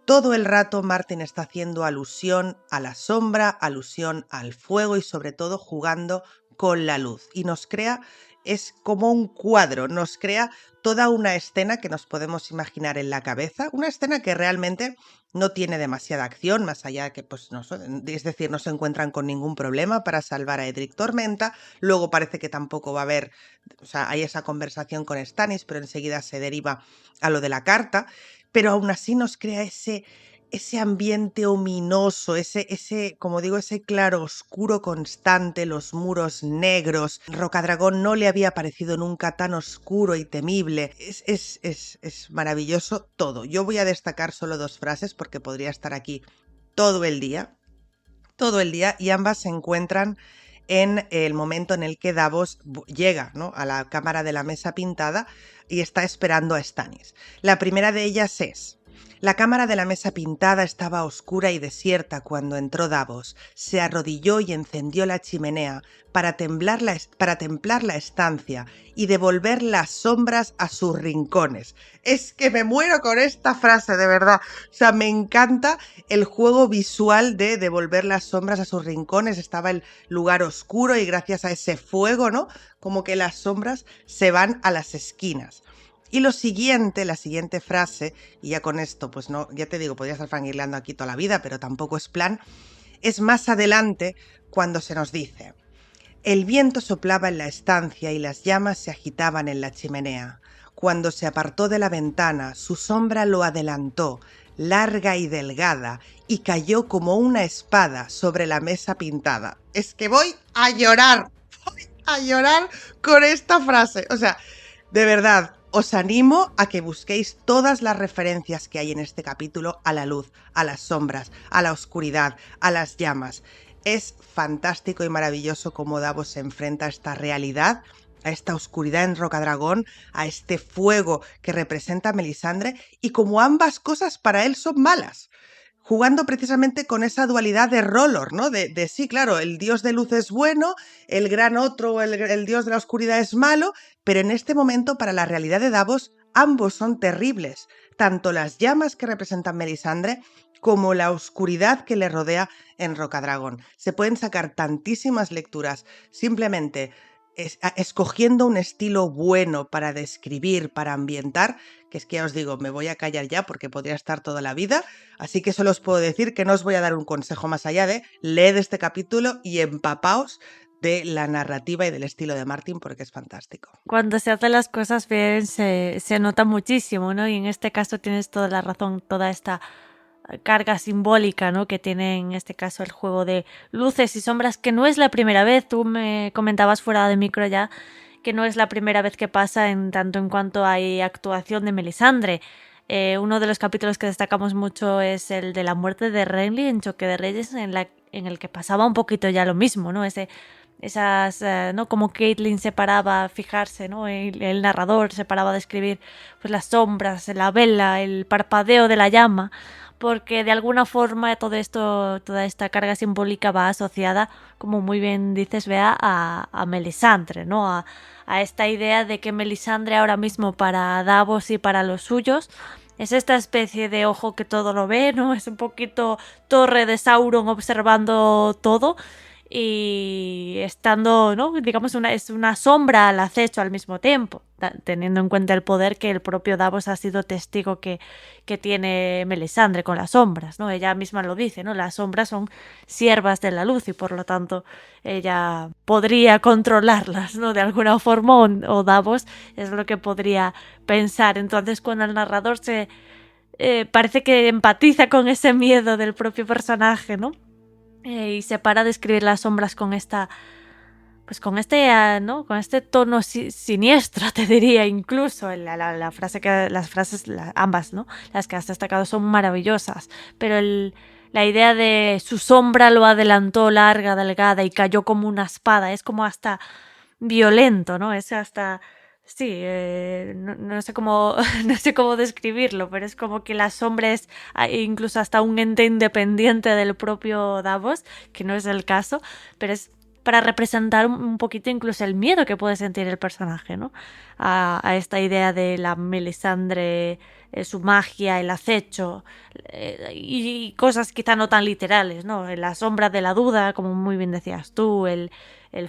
Todo el rato Martin está haciendo alusión a la sombra, alusión al fuego y sobre todo jugando con la luz. Y nos crea, es como un cuadro, nos crea toda una escena que nos podemos imaginar en la cabeza, una escena que realmente no tiene demasiada acción, más allá de que, pues, no se encuentran con ningún problema para salvar a Edric Tormenta. Luego parece que tampoco va a haber, o sea, hay esa conversación con Stannis, pero enseguida se deriva a lo de la carta. Pero aún así nos crea ese ambiente ominoso, como digo, ese claro oscuro constante, los muros negros. Rocadragón no le había parecido nunca tan oscuro y temible. Es maravilloso todo. Yo voy a destacar solo 2 frases porque podría estar aquí todo el día, y ambas se encuentran en el momento en el que Davos llega, ¿no?, a la cámara de la mesa pintada y está esperando a Stannis. La primera de ellas es: la cámara de la mesa pintada estaba oscura y desierta cuando entró Davos. Se arrodilló y encendió la chimenea para templar la estancia y devolver las sombras a sus rincones. Es que me muero con esta frase, de verdad. O sea, me encanta el juego visual de devolver las sombras a sus rincones. Estaba el lugar oscuro y gracias a ese fuego, ¿no?, como que las sombras se van a las esquinas. Y la siguiente frase, y ya con esto, pues no, ya te digo, podría estar fangirleando aquí toda la vida, pero tampoco es plan, es más adelante cuando se nos dice: el viento soplaba en la estancia y las llamas se agitaban en la chimenea. Cuando se apartó de la ventana, su sombra lo adelantó, larga y delgada, y cayó como una espada sobre la mesa pintada. Es que voy a llorar con esta frase. O sea, de verdad, os animo a que busquéis todas las referencias que hay en este capítulo a la luz, a las sombras, a la oscuridad, a las llamas. Es fantástico y maravilloso cómo Davos se enfrenta a esta realidad, a esta oscuridad en Rocadragón, a este fuego que representa a Melisandre, y como ambas cosas para él son malas. Jugando precisamente con esa dualidad de R'hllor, ¿no? De sí, claro, el dios de luz es bueno, el gran otro, el dios de la oscuridad es malo, pero en este momento, para la realidad de Davos, ambos son terribles. Tanto las llamas que representan Melisandre como la oscuridad que le rodea en Rocadragón. Se pueden sacar tantísimas lecturas simplemente escogiendo un estilo bueno para describir, para ambientar, que es que ya os digo, me voy a callar ya porque podría estar toda la vida, así que solo os puedo decir que no os voy a dar un consejo más allá de leed este capítulo y empapaos de la narrativa y del estilo de Martin porque es fantástico. Cuando se hacen las cosas bien se nota muchísimo, ¿no? Y en este caso tienes toda la razón, toda esta carga simbólica, ¿no? Que tiene en este caso el juego de luces y sombras, que no es la primera vez. Tú me comentabas fuera de micro ya que no es la primera vez que pasa en tanto en cuanto hay actuación de Melisandre. Uno de los capítulos que destacamos mucho es el de la muerte de Renly en Choque de Reyes, en el que pasaba un poquito ya lo mismo, ¿no? Esas, ¿no? Como Catelyn se paraba a fijarse, ¿no? El narrador se paraba a describir pues, las sombras, la vela, el parpadeo de la llama, porque de alguna forma todo esto, toda esta carga simbólica va asociada, como muy bien dices, Bea, a Melisandre, ¿no? A esta idea de que Melisandre ahora mismo para Davos y para los suyos es esta especie de ojo que todo lo ve, ¿no? Es un poquito Torre de Sauron observando todo y estando, ¿no? Digamos, es una sombra al acecho al mismo tiempo, teniendo en cuenta el poder que el propio Davos ha sido testigo que tiene Melisandre con las sombras, ¿no? Ella misma lo dice, ¿no? Las sombras son siervas de la luz y por lo tanto ella podría controlarlas, ¿no? De alguna forma o Davos es lo que podría pensar. Entonces cuando el narrador parece que empatiza con ese miedo del propio personaje, ¿no? Y se para de escribir las sombras con esta, pues con este, ¿no? Con este tono siniestro, te diría incluso. La frase las frases, ambas, ¿no? Las que has destacado son maravillosas, pero la idea de su sombra lo adelantó larga, delgada y cayó como una espada, es como hasta violento, ¿no? Es hasta... Sí, no sé cómo no sé cómo describirlo, pero es como que la sombra es incluso hasta un ente independiente del propio Davos, que no es el caso, pero es para representar un poquito incluso el miedo que puede sentir el personaje, ¿no? A esta idea de la Melisandre, su magia, el acecho y cosas quizá no tan literales, ¿no? La sombra de la duda, como muy bien decías tú, el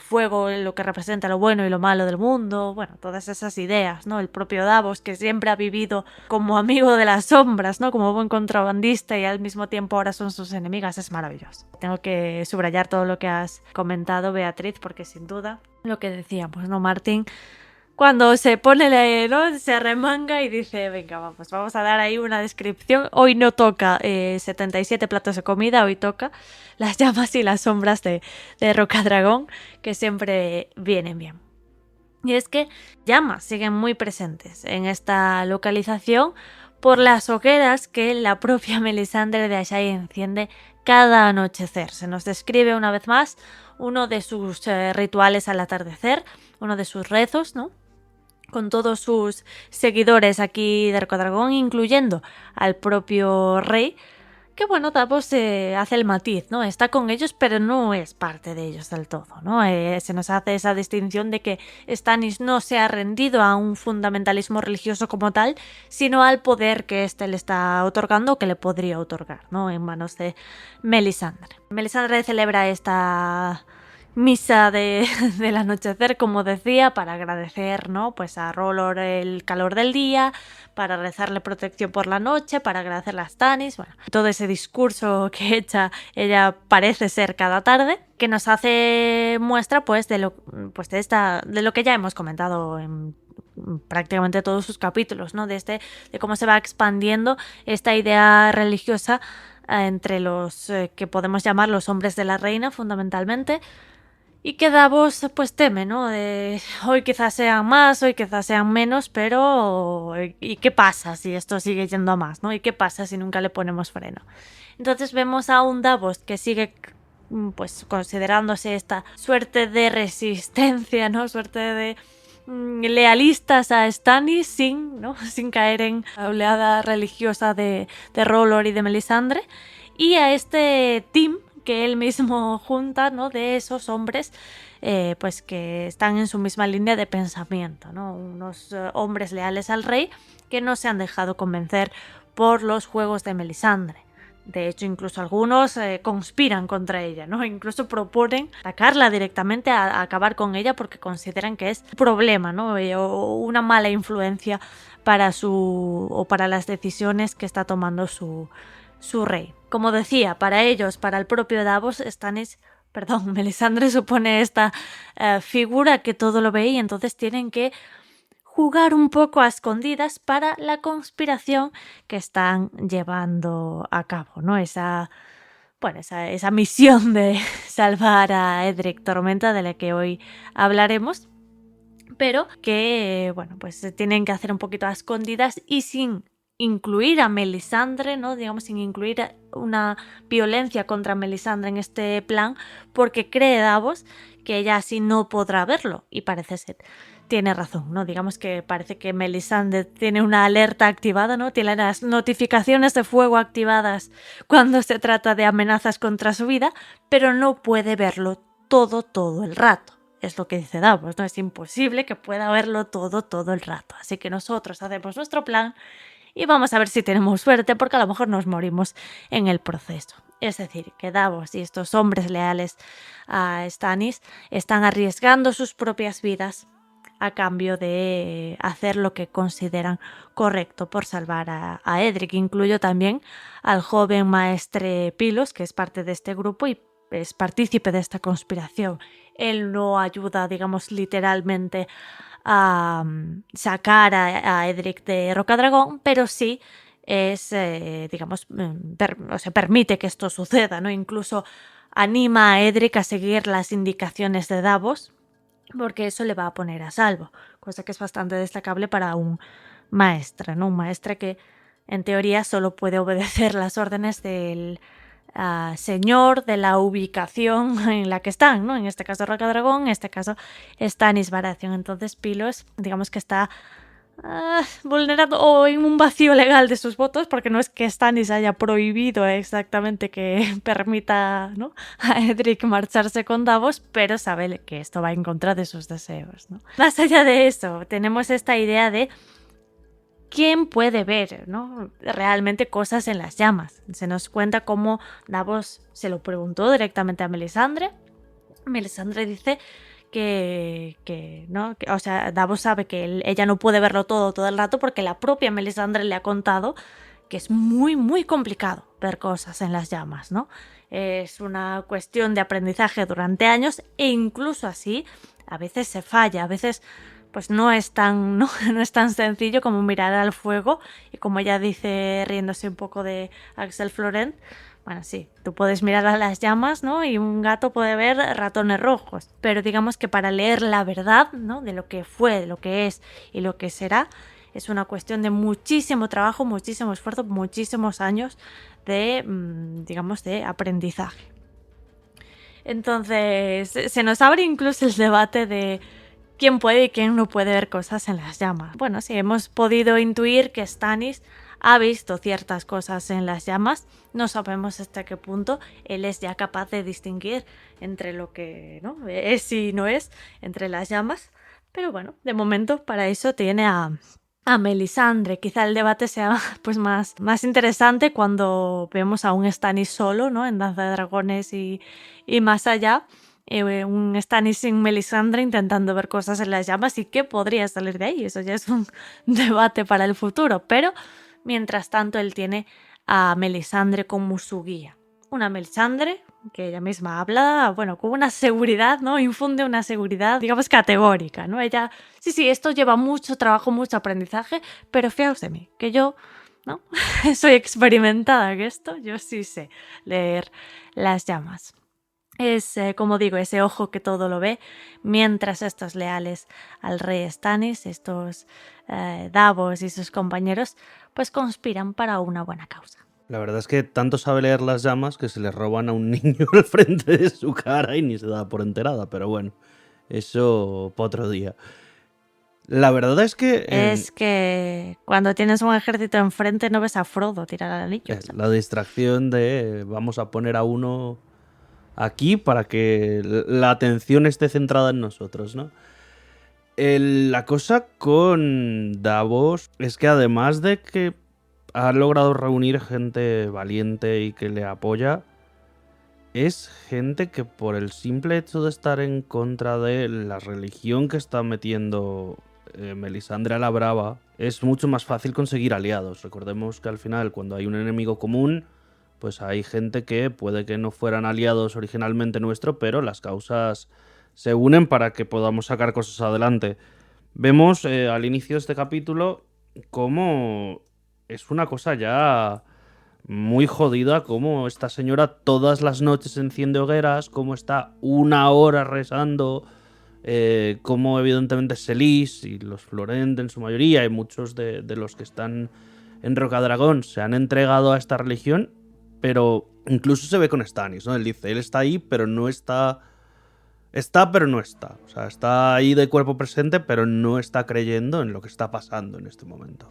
fuego, lo que representa lo bueno y lo malo del mundo, bueno, todas esas ideas, ¿no? El propio Davos, que siempre ha vivido como amigo de las sombras, ¿no? Como buen contrabandista y al mismo tiempo ahora son sus enemigas, es maravilloso. Tengo que subrayar todo lo que has comentado, Beatriz, porque sin duda, lo que decíamos, ¿no? Martin, cuando se pone, ¿no? Se arremanga y dice, venga, vamos a dar ahí una descripción. Hoy no toca 77 platos de comida, hoy toca las llamas y las sombras de Rocadragón, que siempre vienen bien. Y es que llamas siguen muy presentes en esta localización por las hogueras que la propia Melisandre de Asshai enciende cada anochecer. Se nos describe una vez más uno de sus rituales al atardecer, uno de sus rezos, ¿no? Con todos sus seguidores aquí de Rocadragón, incluyendo al propio rey, que bueno, Davos hace el matiz, ¿no? Está con ellos, pero no es parte de ellos del todo, ¿no? Se nos hace esa distinción de que Stannis no se ha rendido a un fundamentalismo religioso como tal, sino al poder que éste le está otorgando o que le podría otorgar, ¿no? En manos de Melisandre. Melisandre celebra esta misa del anochecer, como decía, para agradecer, ¿no? Pues a R'hllor el calor del día, para rezarle protección por la noche, para agradecerle a Stannis, bueno, todo ese discurso que ella parece ser cada tarde, que nos hace muestra pues de lo que ya hemos comentado en prácticamente todos sus capítulos, ¿no? De cómo se va expandiendo esta idea religiosa entre los que podemos llamar los hombres de la reina, fundamentalmente, Y que Davos pues teme, ¿no? Hoy quizás sean más, hoy quizás sean menos, pero ¿y qué pasa si esto sigue yendo a más, ¿no? ¿Y qué pasa si nunca le ponemos freno? Entonces vemos a un Davos que sigue pues considerándose esta suerte de resistencia, ¿no? Suerte de lealistas a Stannis sin caer en la oleada religiosa de R'hllor y de Melisandre, y a este team que él mismo junta, ¿no? De esos hombres pues que están en su misma línea de pensamiento, ¿no? Unos hombres leales al rey que no se han dejado convencer por los juegos de Melisandre. De hecho, incluso algunos conspiran contra ella, ¿no? Incluso proponen atacarla directamente, a acabar con ella, porque consideran que es un problema, ¿no? O una mala influencia para para las decisiones que está tomando su rey. Como decía, para ellos, para el propio Davos, Melisandre supone esta figura que todo lo ve, y entonces tienen que jugar un poco a escondidas para la conspiración que están llevando a cabo, ¿no? Esa misión de salvar a Edric Tormenta, de la que hoy hablaremos, pero que, pues se tienen que hacer un poquito a escondidas y sin incluir a Melisandre, ¿no? Digamos, sin incluir una violencia contra Melisandre en este plan, porque cree Davos que ella así no podrá verlo, y parece ser tiene razón, ¿no? Digamos que parece que Melisandre tiene una alerta activada, ¿no? Tiene las notificaciones de fuego activadas cuando se trata de amenazas contra su vida, pero no puede verlo todo el rato. Es lo que dice Davos, ¿no? Es imposible que pueda verlo todo el rato. Así que nosotros hacemos nuestro plan y vamos a ver si tenemos suerte, porque a lo mejor nos morimos en el proceso. Es decir, que Davos y estos hombres leales a Stannis están arriesgando sus propias vidas a cambio de hacer lo que consideran correcto por salvar a Edric. Incluyo también al joven maestre Pylos, que es parte de este grupo y es partícipe de esta conspiración. Él no ayuda, digamos, literalmente a sacar a Edric de Rocadragón, pero sí es, permite que esto suceda, ¿no? Incluso anima a Edric a seguir las indicaciones de Davos, porque eso le va a poner a salvo, cosa que es bastante destacable para un maestre, ¿no? Un maestre que en teoría solo puede obedecer las órdenes del señor de la ubicación en la que están, ¿no? En este caso Rocadragón, en este caso Stannis Baratheon. Entonces Pylos, digamos que está vulnerado o en un vacío legal de sus votos, porque no es que Stannis haya prohibido exactamente que permita, ¿no?, a Edric marcharse con Davos, pero sabe que esto va en contra de sus deseos, ¿no? Más allá de eso, tenemos esta idea de quién puede ver, ¿no?, realmente cosas en las llamas. Se nos cuenta cómo Davos se lo preguntó directamente a Melisandre. Melisandre dice ¿no? O sea, Davos sabe que ella no puede verlo todo el rato, porque la propia Melisandre le ha contado que es muy complicado ver cosas en las llamas, ¿no? Es una cuestión de aprendizaje durante años, e incluso así a veces se falla, a veces pues no es tan sencillo como mirar al fuego, y como ella dice riéndose un poco de Axel Florent, bueno, sí, tú puedes mirar a las llamas, ¿no?, y un gato puede ver ratones rojos, pero digamos que para leer la verdad, ¿no?, de lo que fue, de lo que es y lo que será, es una cuestión de muchísimo trabajo, muchísimo esfuerzo, muchísimos años de, digamos, de aprendizaje. Entonces, se nos abre incluso el debate de quién puede y quién no puede ver cosas en las llamas. Bueno, sí, hemos podido intuir que Stannis ha visto ciertas cosas en las llamas. No sabemos hasta qué punto él es ya capaz de distinguir entre lo que, ¿no?, es y no es entre las llamas. Pero bueno, de momento para eso tiene a Melisandre. Quizá el debate sea pues más interesante cuando vemos a un Stannis solo, ¿no?, en Danza de Dragones y más allá. Un Stannis sin Melisandre intentando ver cosas en las llamas, y qué podría salir de ahí. Eso ya es un debate para el futuro, pero mientras tanto él tiene a Melisandre como su guía. Una Melisandre que ella misma habla, bueno, con una seguridad, ¿no? Infunde una seguridad, digamos, categórica, ¿no? Ella, sí, esto lleva mucho trabajo, mucho aprendizaje, pero fiaos de mí, que yo, ¿no?, soy experimentada en esto, yo sí sé leer las llamas. Es, como digo, ese ojo que todo lo ve, mientras estos leales al rey Stannis, estos Davos y sus compañeros, pues conspiran para una buena causa. La verdad es que tanto sabe leer las llamas que se le roban a un niño al frente de su cara y ni se da por enterada, pero bueno, eso para otro día. La verdad es que... Es que cuando tienes un ejército enfrente no ves a Frodo tirar al anillo. Es la distracción de vamos a poner a uno aquí para que la atención esté centrada en nosotros, ¿no? La cosa con Davos es que además de que ha logrado reunir gente valiente y que le apoya, es gente que por el simple hecho de estar en contra de la religión que está metiendo Melisandre la Brava, es mucho más fácil conseguir aliados. Recordemos que al final, cuando hay un enemigo común, pues hay gente que puede que no fueran aliados originalmente nuestro, pero las causas se unen para que podamos sacar cosas adelante. Vemos al inicio de este capítulo cómo es una cosa ya muy jodida, cómo esta señora todas las noches enciende hogueras, cómo está 1 hora rezando, cómo evidentemente Selís y los Florent en su mayoría y muchos de los que están en Rocadragón se han entregado a esta religión, pero incluso se ve con Stannis, ¿no? Él dice, él está ahí, pero no está... Está, pero no está. O sea, está ahí de cuerpo presente, pero no está creyendo en lo que está pasando en este momento.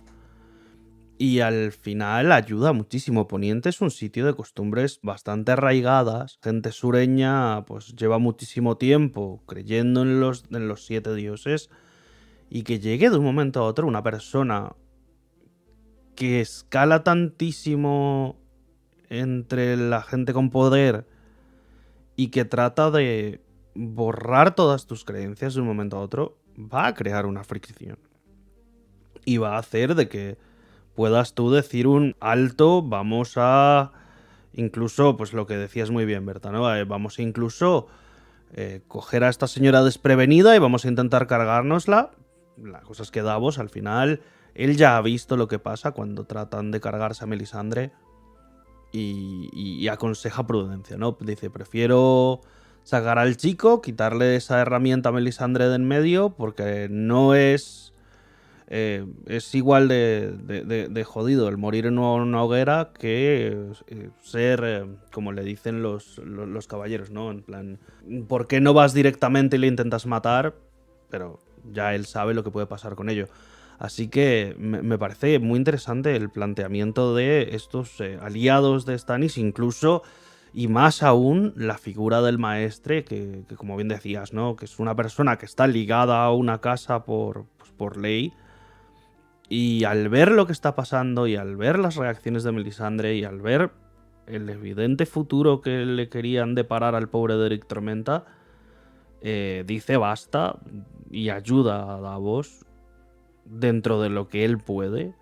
Y al final ayuda muchísimo. Poniente es un sitio de costumbres bastante arraigadas. Gente sureña pues lleva muchísimo tiempo creyendo en los 7 dioses. Y que llegue de un momento a otro una persona que escala tantísimo entre la gente con poder y que trata de borrar todas tus creencias de un momento a otro, va a crear una fricción. Y va a hacer de que puedas tú decir un alto, vamos a... Incluso, pues lo que decías muy bien, Berta, ¿no? Vamos a incluso coger a esta señora desprevenida y vamos a intentar cargárnosla. La cosa es que Davos, al final, él ya ha visto lo que pasa cuando tratan de cargarse a Melisandre y aconseja prudencia, ¿no? Dice, prefiero sacar al chico, quitarle esa herramienta a Melisandre de en medio, porque no es... es igual de jodido el morir en una hoguera que ser, como le dicen los caballeros, ¿no? En plan, ¿por qué no vas directamente y le intentas matar? Pero ya él sabe lo que puede pasar con ello. Así que me parece muy interesante el planteamiento de estos aliados de Stannis, incluso... Y más aún la figura del maestre, que como bien decías, ¿no? Que es una persona que está ligada a una casa por ley. Y al ver lo que está pasando y al ver las reacciones de Melisandre y al ver el evidente futuro que le querían deparar al pobre Edric Tormenta, dice basta y ayuda a Davos dentro de lo que él puede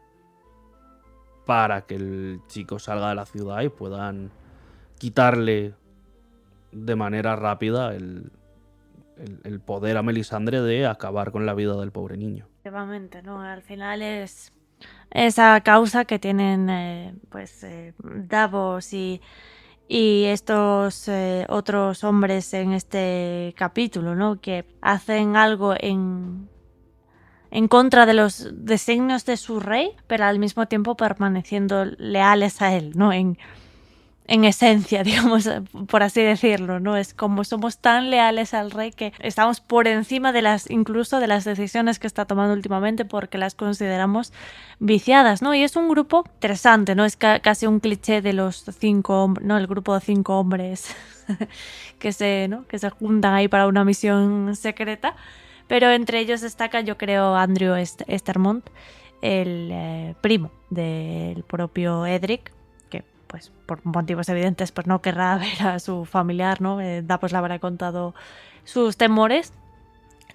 para que el chico salga de la ciudad y puedan quitarle de manera rápida el poder a Melisandre de acabar con la vida del pobre niño. Efectivamente, ¿no? Al final es esa causa que tienen Davos y estos otros hombres en este capítulo, ¿no? Que hacen algo en contra de los designios de su rey, pero al mismo tiempo permaneciendo leales a él, ¿no? En esencia, digamos, por así decirlo, ¿no? Es como somos tan leales al rey que estamos por encima de incluso de las decisiones que está tomando últimamente porque las consideramos viciadas, ¿no? Y es un grupo interesante, ¿no? Es casi un cliché de los 5 hombres, ¿no? El grupo de 5 hombres que se juntan ahí para una misión secreta, pero entre ellos destaca, yo creo, Andrew Estermont, el primo del propio Edric, pues por motivos evidentes pues no querrá ver a su familiar, ¿no? Davos le habrá contado sus temores.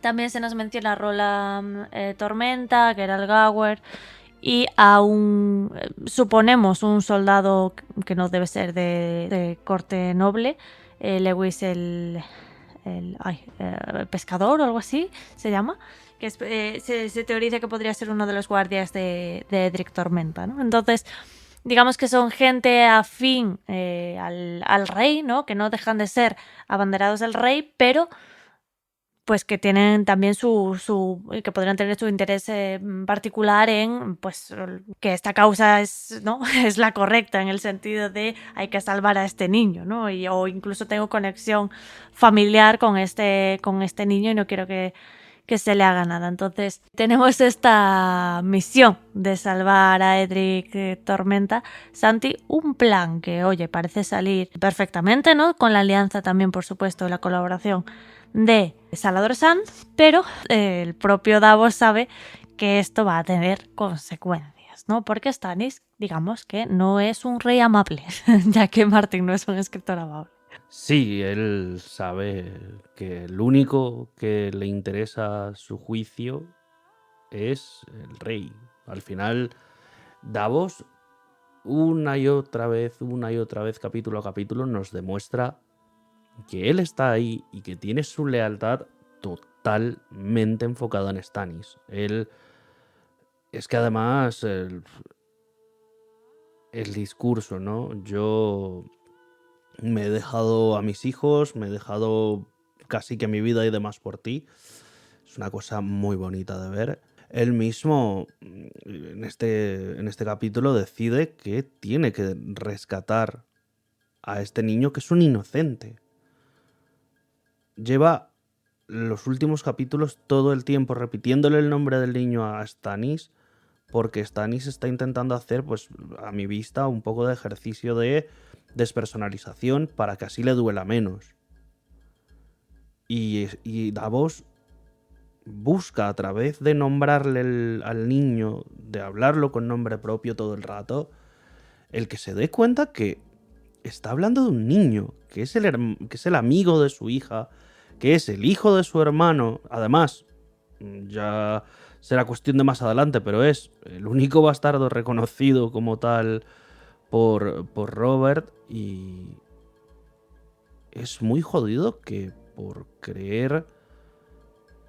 También se nos menciona a Roland Tormenta, Geralt Gower y a suponemos un soldado que no debe ser de corte noble, Lewis el pescador o algo así se llama, que se teoriza que podría ser uno de los guardias de Edric Tormenta, ¿no? Entonces digamos que son gente afín al rey, ¿no? Que no dejan de ser abanderados del rey, pero pues que tienen también que podrían tener su interés particular en pues que esta causa es, ¿no? es la correcta, en el sentido de hay que salvar a este niño, ¿no? O incluso tengo conexión familiar con este niño y no quiero que se le haga nada. Entonces tenemos esta misión de salvar a Edric Tormenta. Santi, un plan que, oye, parece salir perfectamente, ¿no? Con la alianza también, por supuesto, la colaboración de Salvador Sanz, pero el propio Davos sabe que esto va a tener consecuencias, ¿no? Porque Stannis, digamos que no es un rey amable, ya que Martin no es un escritor amable. Sí, él sabe que el único que le interesa su juicio es el rey. Al final, Davos, una y otra vez, capítulo a capítulo, nos demuestra que él está ahí y que tiene su lealtad totalmente enfocada en Stannis. Él... Es que además el discurso, ¿no? Yo me he dejado a mis hijos, me he dejado casi que mi vida y demás por ti. Es una cosa muy bonita de ver. Él mismo, en este capítulo, decide que tiene que rescatar a este niño, que es un inocente. Lleva los últimos capítulos todo el tiempo repitiéndole el nombre del niño a Stannis, porque Stannis está intentando hacer, pues, a mi vista, un poco de ejercicio de despersonalización para que así le duela menos. Y Davos busca, a través de nombrarle al niño, de hablarlo con nombre propio todo el rato, el que se dé cuenta que está hablando de un niño, que es el amigo de su hija, que es el hijo de su hermano. Además, ya será cuestión de más adelante, pero es el único bastardo reconocido como tal por Robert, y es muy jodido que por creer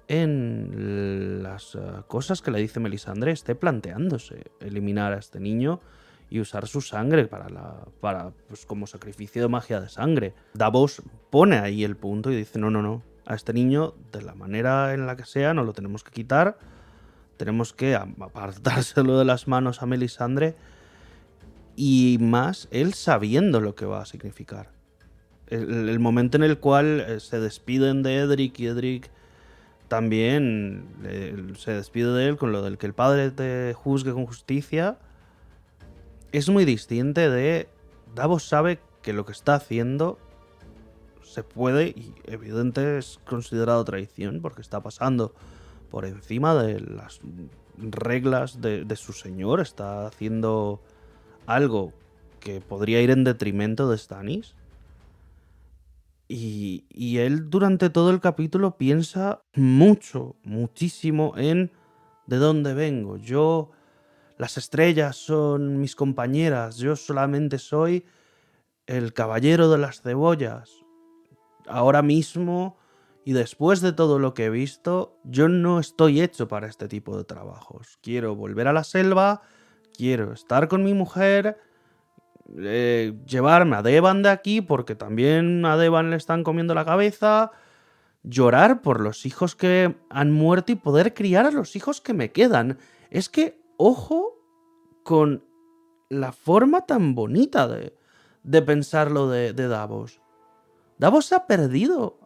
en las cosas que le dice Melisandre esté planteándose eliminar a este niño y usar su sangre para pues, como sacrificio de magia de sangre. Davos pone ahí el punto y dice no, a este niño, de la manera en la que sea, no lo tenemos que quitar, tenemos que apartárselo de las manos a Melisandre, y más él sabiendo lo que va a significar. El momento en el cual se despiden de Edric, y Edric también se despide de él con lo del que el padre te juzgue con justicia, es muy distinto de... Davos sabe que lo que está haciendo se puede, y evidente es considerado traición, porque está pasando por encima de las reglas de su señor, está haciendo algo que podría ir en detrimento de Stannis. Y él durante todo el capítulo piensa muchísimo en de dónde vengo. Las estrellas son mis compañeras, yo solamente soy el caballero de las cebollas. Ahora mismo, y después de todo lo que he visto, yo no estoy hecho para este tipo de trabajos. Quiero volver a la selva, quiero estar con mi mujer, llevarme a Devan de aquí, porque también a Devan le están comiendo la cabeza, llorar por los hijos que han muerto y poder criar a los hijos que me quedan. Es que, ojo con la forma tan bonita de pensarlo de Davos. Davos ha perdido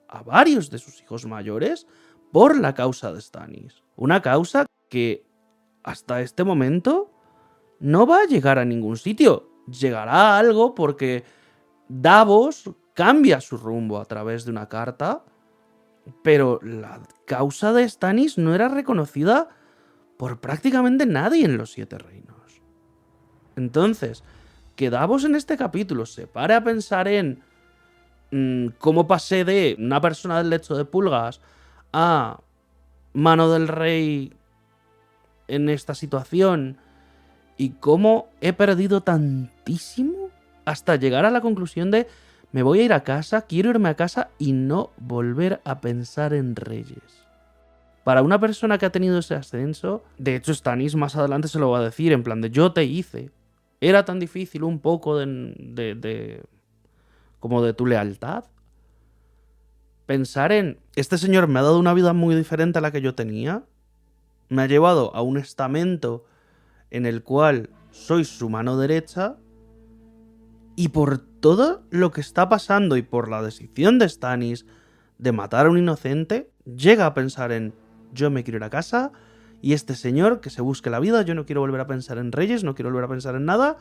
a varios de sus hijos mayores por la causa de Stannis. Una causa que hasta este momento no va a llegar a ningún sitio. Llegará a algo porque Davos cambia su rumbo a través de una carta, pero la causa de Stannis no era reconocida por prácticamente nadie en los Siete Reinos. Entonces, que Davos en este capítulo se pare a pensar en cómo pasé de una persona del lecho de pulgas a mano del rey en esta situación, y cómo he perdido tantísimo hasta llegar a la conclusión de me voy a ir a casa, quiero irme a casa y no volver a pensar en reyes. Para una persona que ha tenido ese ascenso, de hecho Stannis más adelante se lo va a decir, en plan de yo te hice era tan difícil un poco como de tu lealtad. Pensar en, este señor me ha dado una vida muy diferente a la que yo tenía, me ha llevado a un estamento en el cual soy su mano derecha, y por todo lo que está pasando y por la decisión de Stannis de matar a un inocente, llega a pensar en, yo me quiero ir a casa y este señor que se busque la vida, yo no quiero volver a pensar en reyes, no quiero volver a pensar en nada,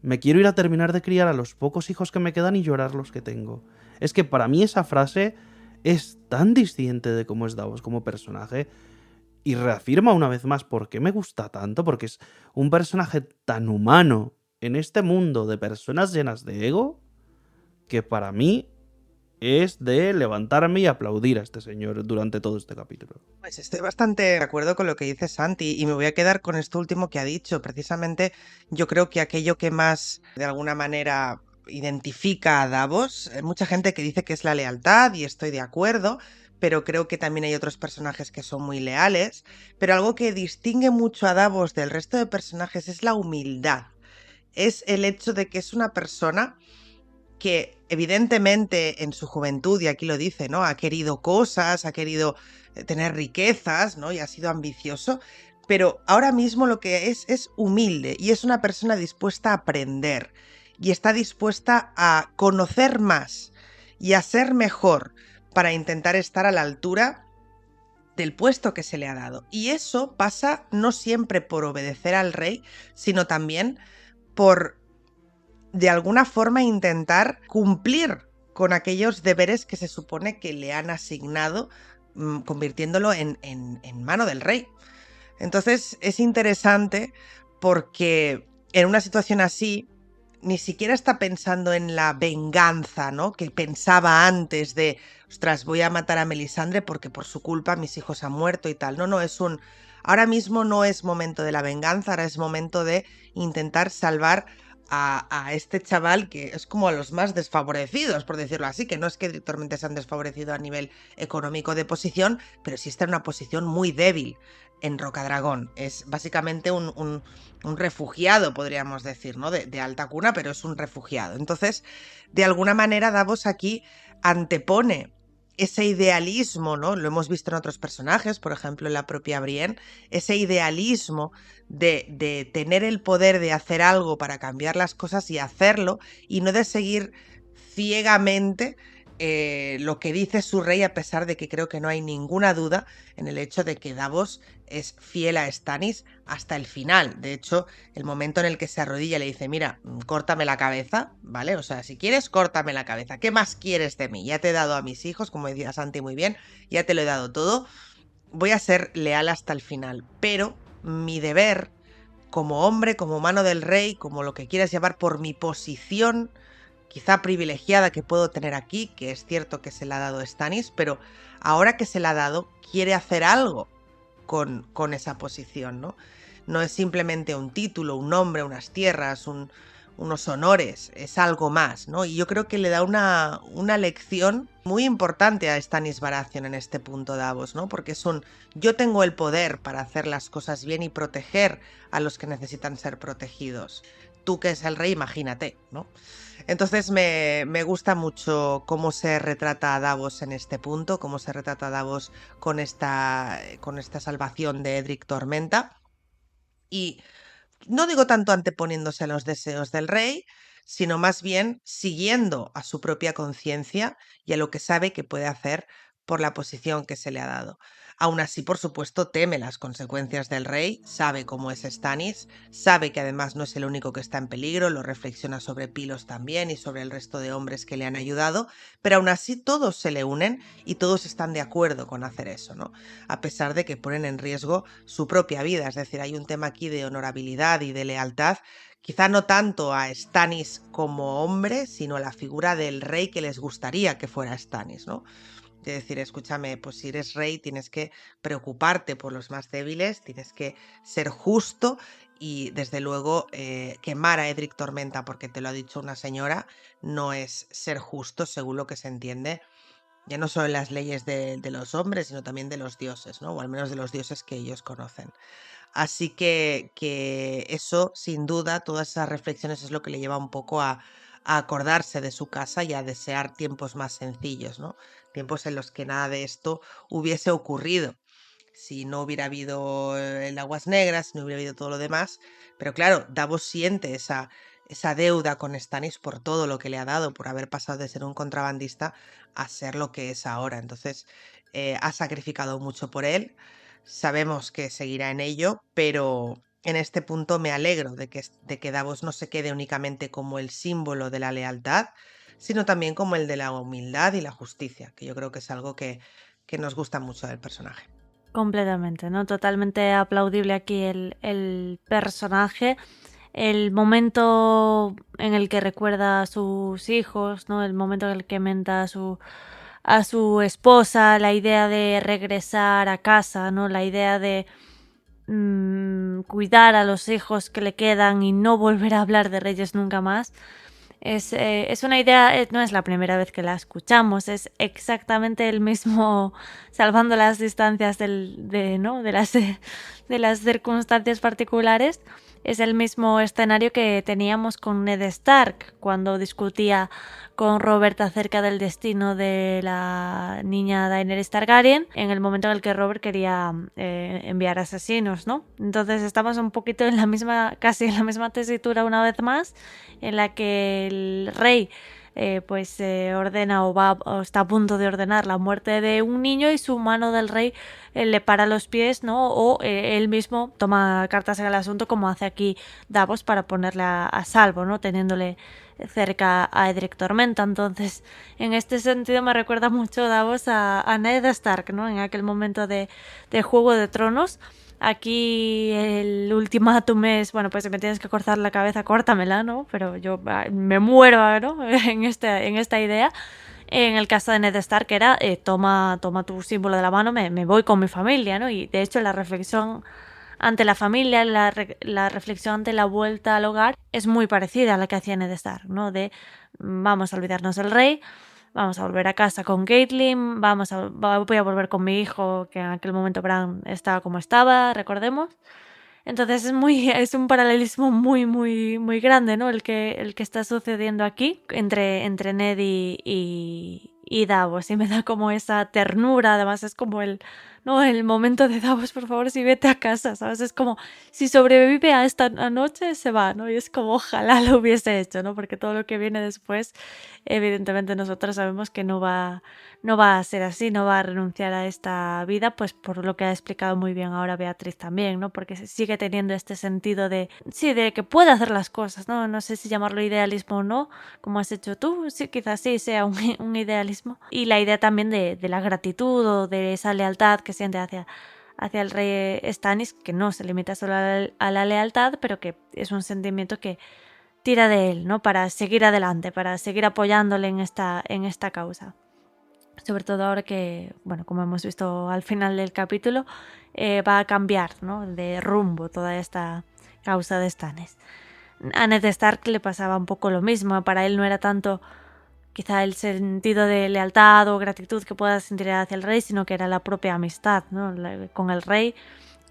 me quiero ir a terminar de criar a los pocos hijos que me quedan y llorar los que tengo. Es que para mí esa frase es tan distinta de cómo es Davos como personaje y reafirma una vez más por qué me gusta tanto, porque es un personaje tan humano en este mundo de personas llenas de ego que para mí es de levantarme y aplaudir a este señor durante todo este capítulo. Pues estoy bastante de acuerdo con lo que dice Santi y me voy a quedar con esto último que ha dicho. Precisamente yo creo que aquello que más de alguna manera identifica a Davos, hay mucha gente que dice que es la lealtad y estoy de acuerdo, pero creo que también hay otros personajes que son muy leales, pero algo que distingue mucho a Davos del resto de personajes es la humildad. Es el hecho de que es una persona que evidentemente en su juventud, y aquí lo dice, ¿no? Ha querido cosas, ha querido tener riquezas, ¿no? Y ha sido ambicioso, pero ahora mismo lo que es humilde y es una persona dispuesta a aprender y está dispuesta a conocer más y a ser mejor para intentar estar a la altura del puesto que se le ha dado. Y eso pasa no siempre por obedecer al rey, sino también por de alguna forma intentar cumplir con aquellos deberes que se supone que le han asignado, convirtiéndolo en mano del rey. Entonces es interesante porque en una situación así ni siquiera está pensando en la venganza, ¿no? Que pensaba antes de, ostras, voy a matar a Melisandre porque por su culpa mis hijos han muerto y tal. No, ahora mismo no es momento de la venganza, ahora es momento de intentar salvar a este chaval que es como a los más desfavorecidos, por decirlo así, que no es que directamente se han desfavorecido a nivel económico de posición, pero sí está en una posición muy débil en Rocadragón. Es básicamente un refugiado, podríamos decir, ¿no? De alta cuna, pero es un refugiado. Entonces, de alguna manera, Davos aquí antepone ese idealismo, ¿no? Lo hemos visto en otros personajes, por ejemplo en la propia Brienne, ese idealismo de tener el poder de hacer algo para cambiar las cosas y hacerlo, y no de seguir ciegamente lo que dice su rey, a pesar de que creo que no hay ninguna duda en el hecho de que Davos es fiel a Stannis hasta el final. De hecho, el momento en el que se arrodilla y le dice, mira, córtame la cabeza, ¿vale? O sea, si quieres, córtame la cabeza. ¿Qué más quieres de mí? Ya te he dado a mis hijos, como decía Santi muy bien, ya te lo he dado todo. Voy a ser leal hasta el final, pero mi deber como hombre, como mano del rey, como lo que quieras llamar, por mi posición quizá privilegiada que puedo tener aquí, que es cierto que se la ha dado Stannis, pero ahora que se la ha dado, quiere hacer algo con esa posición, ¿no? No es simplemente un título, un nombre, unas tierras, unos honores, es algo más, ¿no? Y yo creo que le da una lección muy importante a Stannis Baratheon en este punto, Davos, ¿no? Porque es yo tengo el poder para hacer las cosas bien y proteger a los que necesitan ser protegidos. Tú que es el rey, imagínate, ¿no? Entonces me gusta mucho cómo se retrata a Davos en este punto, cómo se retrata a Davos con esta salvación de Edric Tormenta. Y no digo tanto anteponiéndose a los deseos del rey, sino más bien siguiendo a su propia conciencia y a lo que sabe que puede hacer por la posición que se le ha dado. Aún así, por supuesto, teme las consecuencias del rey, sabe cómo es Stannis, sabe que además no es el único que está en peligro, lo reflexiona sobre Pylos también y sobre el resto de hombres que le han ayudado, pero aún así todos se le unen y todos están de acuerdo con hacer eso, ¿no? A pesar de que ponen en riesgo su propia vida, es decir, hay un tema aquí de honorabilidad y de lealtad, quizá no tanto a Stannis como hombre, sino a la figura del rey que les gustaría que fuera Stannis, ¿no? De decir, escúchame, pues si eres rey tienes que preocuparte por los más débiles, tienes que ser justo y desde luego quemar a Edric Tormenta porque te lo ha dicho una señora no es ser justo según lo que se entiende, ya no solo en las leyes de los hombres, sino también de los dioses, ¿no? O al menos de los dioses que ellos conocen. Así que eso, sin duda, todas esas reflexiones es lo que le lleva un poco a acordarse de su casa y a desear tiempos más sencillos, ¿no? Tiempos en los que nada de esto hubiese ocurrido si no hubiera habido el Aguas Negras, si no hubiera habido todo lo demás. Pero claro, Davos siente esa deuda con Stannis por todo lo que le ha dado, por haber pasado de ser un contrabandista a ser lo que es ahora. Entonces, ha sacrificado mucho por él. Sabemos que seguirá en ello, pero en este punto me alegro de que Davos no se quede únicamente como el símbolo de la lealtad, sino también como el de la humildad y la justicia, que yo creo que es algo que nos gusta mucho del personaje. Completamente, ¿no? Totalmente aplaudible aquí el personaje. El momento en el que recuerda a sus hijos, ¿no? El momento en el que menta a su esposa, la idea de regresar a casa, ¿no? La idea de cuidar a los hijos que le quedan y no volver a hablar de Reyes nunca más. Es una idea, no es la primera vez que la escuchamos, es exactamente el mismo, salvando las distancias ¿no? de las circunstancias particulares, es el mismo escenario que teníamos con Ned Stark cuando discutía con Robert acerca del destino de la niña Daenerys Targaryen, en el momento en el que Robert quería enviar asesinos, ¿no? Entonces estamos un poquito en la misma, casi en la misma tesitura una vez más, en la que el rey ordena o está a punto de ordenar la muerte de un niño y su mano del rey le para los pies, ¿no? O él mismo toma cartas en el asunto, como hace aquí Davos, para ponerle a salvo, ¿no? Teniéndole cerca a Edric Tormenta. Entonces, en este sentido me recuerda mucho Davos a Ned Stark, ¿no? En aquel momento de Juego de Tronos. Aquí el ultimátum es, bueno, pues si me tienes que cortar la cabeza, córtamela, ¿no? Pero yo me muero, ¿no? en esta idea. En el caso de Ned Stark era, toma tu símbolo de la mano, me voy con mi familia, ¿no? Y de hecho la reflexión ante la familia, la reflexión ante la vuelta al hogar es muy parecida a la que hacía Ned Stark, ¿no? De vamos a olvidarnos del rey, vamos a volver a casa con Catelyn, voy a volver con mi hijo, que en aquel momento Bran estaba como estaba, recordemos. Entonces es un paralelismo muy grande, ¿no? El que está sucediendo aquí entre Ned y Davos. Y me da como esa ternura. Además es como el momento de Davos, por favor, si vete a casa, ¿sabes? Es como, si sobrevive a esta noche, se va, ¿no? Y es como, ojalá lo hubiese hecho, ¿no? Porque todo lo que viene después, evidentemente nosotros sabemos que no va a ser así, no va a renunciar a esta vida, pues por lo que ha explicado muy bien ahora Beatriz también, ¿no? Porque sigue teniendo este sentido de que puede hacer las cosas, ¿no? No sé si llamarlo idealismo o no, como has hecho tú, sí, quizás sí sea un idealismo. Y la idea también de la gratitud o de esa lealtad que siente hacia el rey Stannis, que no se limita solo a la lealtad, pero que es un sentimiento que tira de él, ¿no? Para seguir adelante, para seguir apoyándole en esta causa. Sobre todo ahora que, bueno, como hemos visto al final del capítulo, va a cambiar, ¿no? De rumbo toda esta causa de Stannis. A Ned Stark le pasaba un poco lo mismo. Para él no era tanto quizá el sentido de lealtad o gratitud que pueda sentir hacia el rey, sino que era la propia amistad, ¿no? Con el rey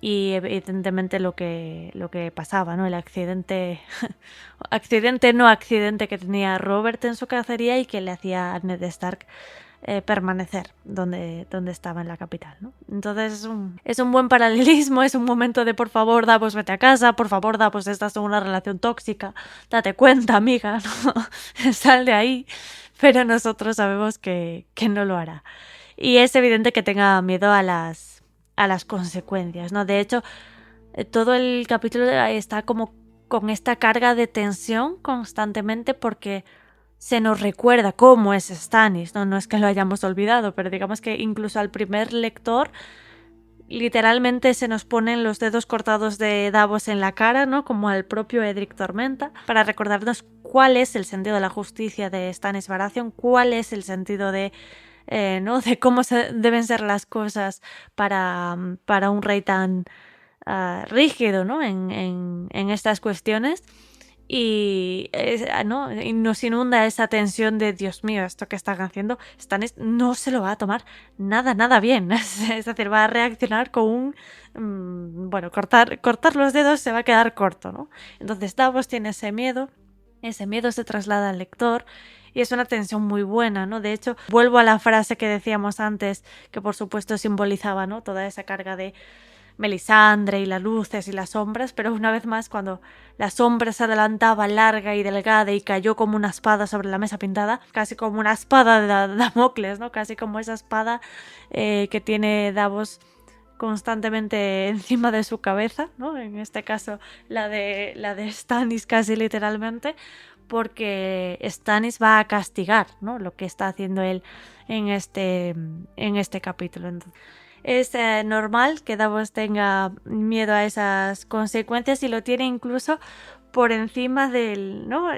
y evidentemente lo que pasaba, ¿no? El accidente no accidente que tenía Robert en su cacería y que le hacía a Ned Stark permanecer donde estaba en la capital, ¿no? Entonces es un buen paralelismo, es un momento de por favor Davos vete a casa, por favor Davos estás en una relación tóxica, date cuenta amiga, ¿no? Sal de ahí, pero nosotros sabemos que no lo hará. Y es evidente que tenga miedo a las consecuencias, ¿no? De hecho, todo el capítulo está como con esta carga de tensión constantemente porque se nos recuerda cómo es Stannis, ¿no? No es que lo hayamos olvidado, pero digamos que incluso al primer lector literalmente se nos ponen los dedos cortados de Davos en la cara, ¿no? Como al propio Edric Tormenta, para recordarnos cuál es el sentido de la justicia de Stannis Baratheon, cuál es el sentido de ¿no? De cómo deben ser las cosas para un rey tan rígido, ¿no? en estas cuestiones. y, ¿no? Y nos inunda esa tensión de Dios mío, esto que están haciendo, Stannis no se lo va a tomar nada bien. Es decir, va a reaccionar con un... bueno, cortar los dedos se va a quedar corto, ¿no? Entonces Davos tiene ese miedo se traslada al lector y es una tensión muy buena, ¿no? De hecho, vuelvo a la frase que decíamos antes, que por supuesto simbolizaba, ¿no? Toda esa carga de Melisandre y las luces y las sombras, pero una vez más cuando la sombra se adelantaba larga y delgada y cayó como una espada sobre la mesa pintada, casi como una espada de Damocles, ¿no? Casi como esa espada que tiene Davos constantemente encima de su cabeza, ¿no? En este caso la de Stannis casi literalmente, porque Stannis va a castigar, ¿no? Lo que está haciendo él en este capítulo. Entonces, es normal que Davos tenga miedo a esas consecuencias y lo tiene incluso por encima del, ¿no?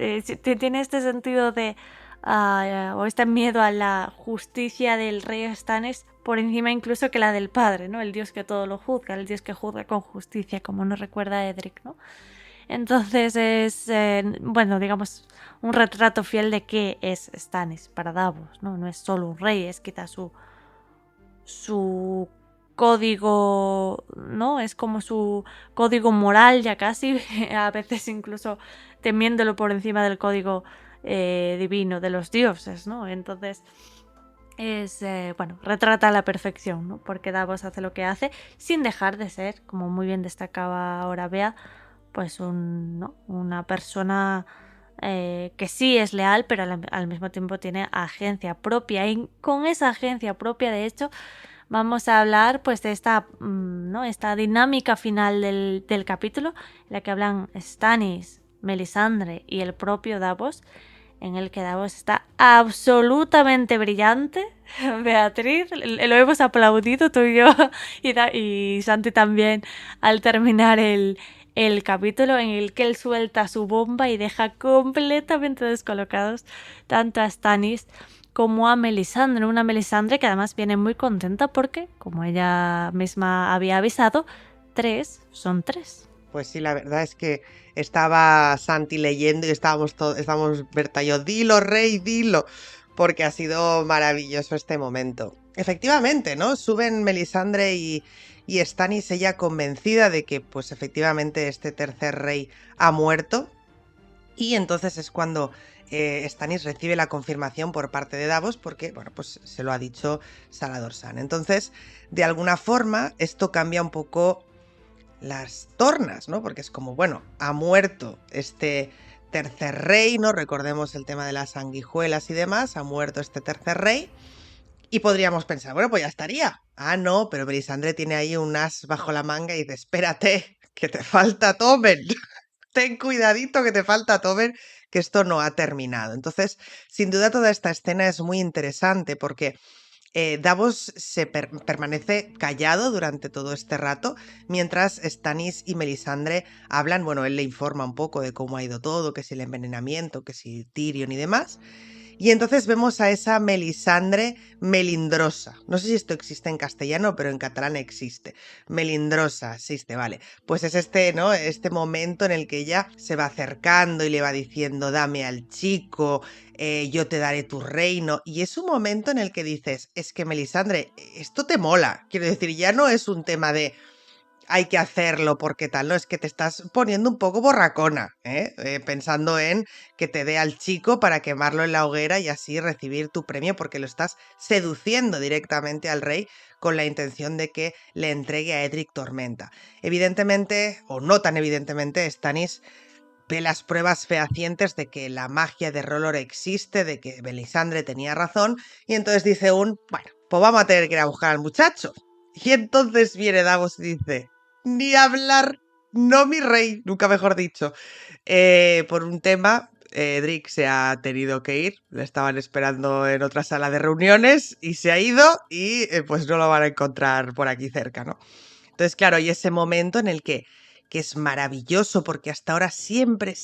Tiene este sentido de o este miedo a la justicia del rey Stannis por encima incluso que la del padre, ¿no? El dios que todo lo juzga, el dios que juzga con justicia, como nos recuerda Edric, ¿no? Entonces es, bueno, digamos, un retrato fiel de qué es Stannis para Davos, ¿no? No es solo un rey, es quizás su código, ¿no? Es como su código moral ya casi, a veces incluso temiéndolo por encima del código divino de los dioses, ¿no? Entonces es, bueno, retrata a la perfección, ¿no? Porque Davos hace lo que hace sin dejar de ser, como muy bien destacaba ahora Bea, pues ¿no? Una persona que sí es leal, pero al mismo tiempo tiene agencia propia. Y con esa agencia propia, de hecho, vamos a hablar pues de esta, ¿no? Esta dinámica final del capítulo, en la que hablan Stannis, Melisandre y el propio Davos, en el que Davos está absolutamente brillante. Beatriz, lo hemos aplaudido tú y yo, y Santi también, al terminar el capítulo en el que él suelta su bomba y deja completamente descolocados tanto a Stannis como a Melisandre. Una Melisandre que además viene muy contenta porque, como ella misma había avisado, 3 son 3. Pues sí, la verdad es que estaba Santi leyendo y estábamos Berta y yo, dilo, rey, dilo, porque ha sido maravilloso este momento. Efectivamente, ¿no? Suben Melisandre y Stannis, ella convencida de que, pues efectivamente, este tercer rey ha muerto. Y entonces es cuando Stannis recibe la confirmación por parte de Davos, porque, bueno, pues se lo ha dicho Salador Saan. Entonces, de alguna forma, esto cambia un poco las tornas, ¿no? Porque es como, bueno, ha muerto este tercer rey, ¿no? Recordemos el tema de las sanguijuelas y demás, ha muerto este tercer rey, y podríamos pensar, bueno, pues ya estaría. Ah, no, pero Melisandre tiene ahí un as bajo la manga y dice, espérate, que te falta Tommen. Ten cuidadito que te falta Tommen, que esto no ha terminado. Entonces, sin duda toda esta escena es muy interesante porque Davos permanece callado durante todo este rato, mientras Stannis y Melisandre hablan. Bueno, él le informa un poco de cómo ha ido todo, que si el envenenamiento, que si Tyrion y demás. Y entonces vemos a esa Melisandre melindrosa. No sé si esto existe en castellano, pero en catalán existe. Melindrosa, existe, vale. Pues es este, ¿no? Este momento en el que ella se va acercando y le va diciendo, dame al chico, yo te daré tu reino. Y es un momento en el que dices, es que Melisandre, esto te mola. Quiero decir, ya no es un tema de hay que hacerlo porque tal, no, es que te estás poniendo un poco borracona, pensando en que te dé al chico para quemarlo en la hoguera y así recibir tu premio, porque lo estás seduciendo directamente al rey con la intención de que le entregue a Edric Tormenta. Evidentemente, o no tan evidentemente, Stannis ve las pruebas fehacientes de que la magia de R'hllor existe, de que Melisandre tenía razón, y entonces dice bueno, pues vamos a tener que ir a buscar al muchacho. Y entonces viene Davos y dice, ni hablar, no mi rey, nunca mejor dicho. Por un tema, Edric se ha tenido que ir, le estaban esperando en otra sala de reuniones y se ha ido y pues no lo van a encontrar por aquí cerca, ¿no? Entonces, claro, hay ese momento en el que es maravilloso porque hasta ahora siempre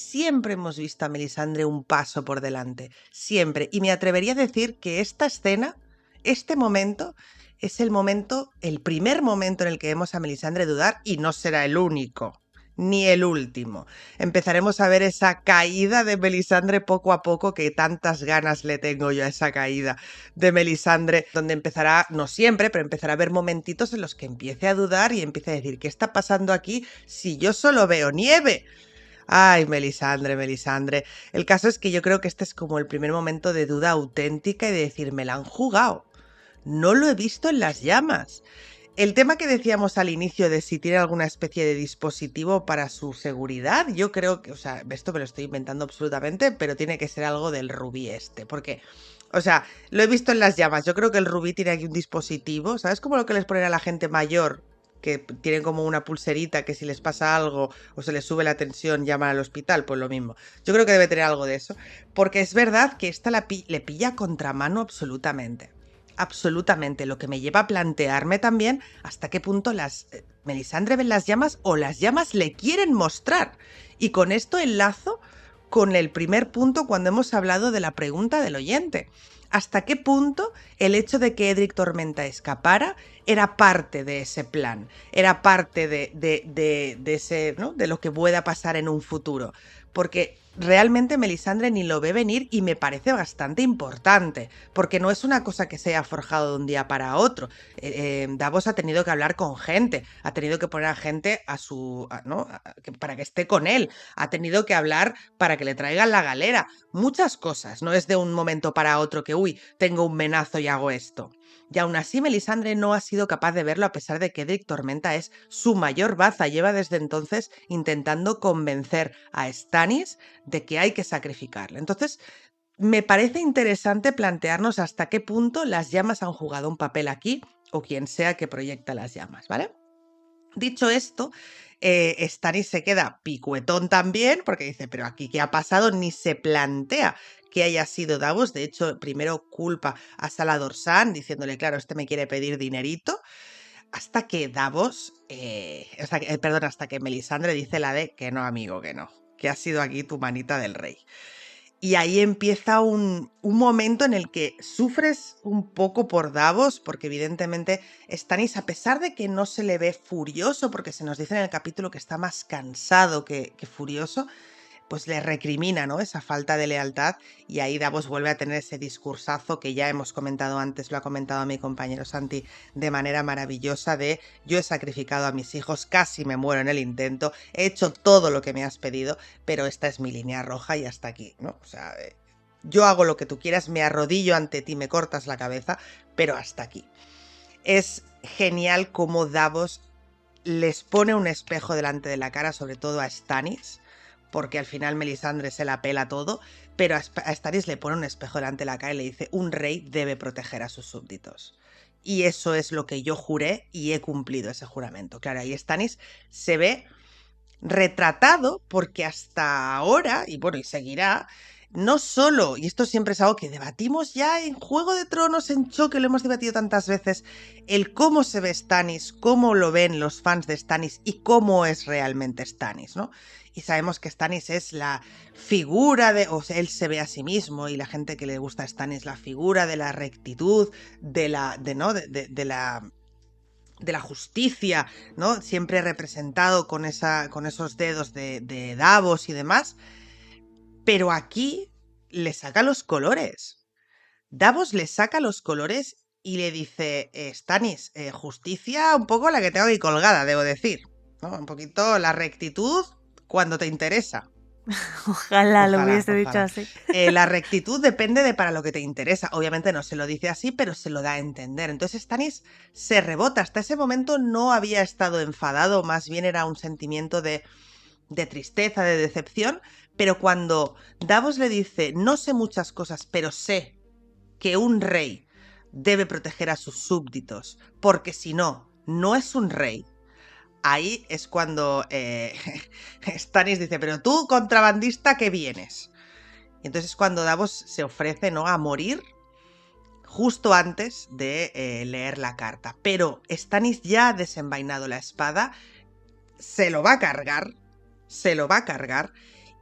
hemos visto a Melisandre un paso por delante, siempre. Y me atrevería a decir que esta escena, este momento, es el primer momento en el que vemos a Melisandre dudar y no será el único. ni el último. Empezaremos a ver esa caída de Melisandre poco a poco, que tantas ganas le tengo yo a esa caída de Melisandre, donde empezará, no siempre, pero empezará a haber momentitos en los que empiece a dudar y empiece a decir, ¿qué está pasando aquí si yo solo veo nieve? Ay, Melisandre, Melisandre. El caso es que yo creo que este es como el primer momento de duda auténtica y de decir, me la han jugado. No lo he visto en las llamas. El tema que decíamos al inicio de si tiene alguna especie de dispositivo para su seguridad, yo creo que, o sea, esto me lo estoy inventando absolutamente, pero tiene que ser algo del rubí este, porque, o sea, lo he visto en las llamas, yo creo que el rubí tiene aquí un dispositivo, ¿sabes? Como lo que les ponen a la gente mayor, que tienen como una pulserita que si les pasa algo o se les sube la tensión llaman al hospital, pues lo mismo. Yo creo que debe tener algo de eso, porque es verdad que esta le pilla a contramano absolutamente. Absolutamente, lo que me lleva a plantearme también hasta qué punto Melisandre ve las llamas o las llamas le quieren mostrar. Y con esto enlazo con el primer punto cuando hemos hablado de la pregunta del oyente. ¿Hasta qué punto el hecho de que Edric Tormenta escapara era parte de ese plan? Era parte de ese, ¿no?, de lo que pueda pasar en un futuro. Porque realmente Melisandre ni lo ve venir y me parece bastante importante, porque no es una cosa que se haya forjado de un día para otro. Davos ha tenido que hablar con gente, ha tenido que poner a gente para que esté con él, ha tenido que hablar para que le traigan la galera, muchas cosas, no es de un momento para otro que, uy, tengo un menazo y hago esto. Y aún así Melisandre no ha sido capaz de verlo a pesar de que Edric Tormenta es su mayor baza. Lleva desde entonces intentando convencer a Stannis de que hay que sacrificarle. Entonces, me parece interesante plantearnos hasta qué punto las llamas han jugado un papel aquí o quien sea que proyecta las llamas, ¿vale? Dicho esto, Stannis se queda picuetón también porque dice, pero aquí ¿qué ha pasado? Ni se plantea que haya sido Davos. De hecho, primero culpa a Salladhor Saan diciéndole, claro, este me quiere pedir dinerito, hasta que Davos, hasta que Melisandre dice la de que no, amigo, que ha sido aquí tu manita del rey. Y ahí empieza un momento en el que sufres un poco por Davos, porque evidentemente Stannis, a pesar de que no se le ve furioso, porque se nos dice en el capítulo que está más cansado que furioso, pues le recrimina, ¿no?, esa falta de lealtad, y ahí Davos vuelve a tener ese discursazo que ya hemos comentado antes, lo ha comentado mi compañero Santi de manera maravillosa, de yo he sacrificado a mis hijos, casi me muero en el intento, he hecho todo lo que me has pedido, pero esta es mi línea roja y hasta aquí, ¿no? O sea, yo hago lo que tú quieras, me arrodillo ante ti, me cortas la cabeza, pero hasta aquí. Es genial cómo Davos les pone un espejo delante de la cara, sobre todo a Stannis, porque al final Melisandre se la pela todo, pero a Stannis le pone un espejo delante de la cara y le dice, un rey debe proteger a sus súbditos. Y eso es lo que yo juré y he cumplido ese juramento. Claro, ahí Stannis se ve retratado porque hasta ahora, y bueno, y seguirá, no solo, y esto siempre es algo que debatimos ya en Juego de Tronos, en Choque, lo hemos debatido tantas veces, el cómo se ve Stannis, cómo lo ven los fans de Stannis y cómo es realmente Stannis, ¿no? Y sabemos que Stannis es la figura o sea, él se ve a sí mismo, y la gente que le gusta a Stannis, la figura de la rectitud, de la justicia, ¿no? Siempre representado con esos dedos de Davos y demás. Pero aquí le saca los colores. Davos le saca los colores y le dice, Stannis, justicia un poco la que tengo aquí colgada, debo decir, ¿no? Un poquito la rectitud cuando te interesa. Ojalá lo hubiese dicho así. La rectitud depende de para lo que te interesa. Obviamente no se lo dice así, pero se lo da a entender. Entonces Stannis se rebota. Hasta ese momento no había estado enfadado, más bien era un sentimiento de tristeza, de decepción. Pero cuando Davos le dice, no sé muchas cosas, pero sé que un rey debe proteger a sus súbditos, porque si no, no es un rey. Ahí es cuando Stannis dice, pero tú, contrabandista, ¿qué vienes? Y entonces es cuando Davos se ofrece, ¿no?, a morir justo antes de leer la carta. Pero Stannis ya ha desenvainado la espada, se lo va a cargar,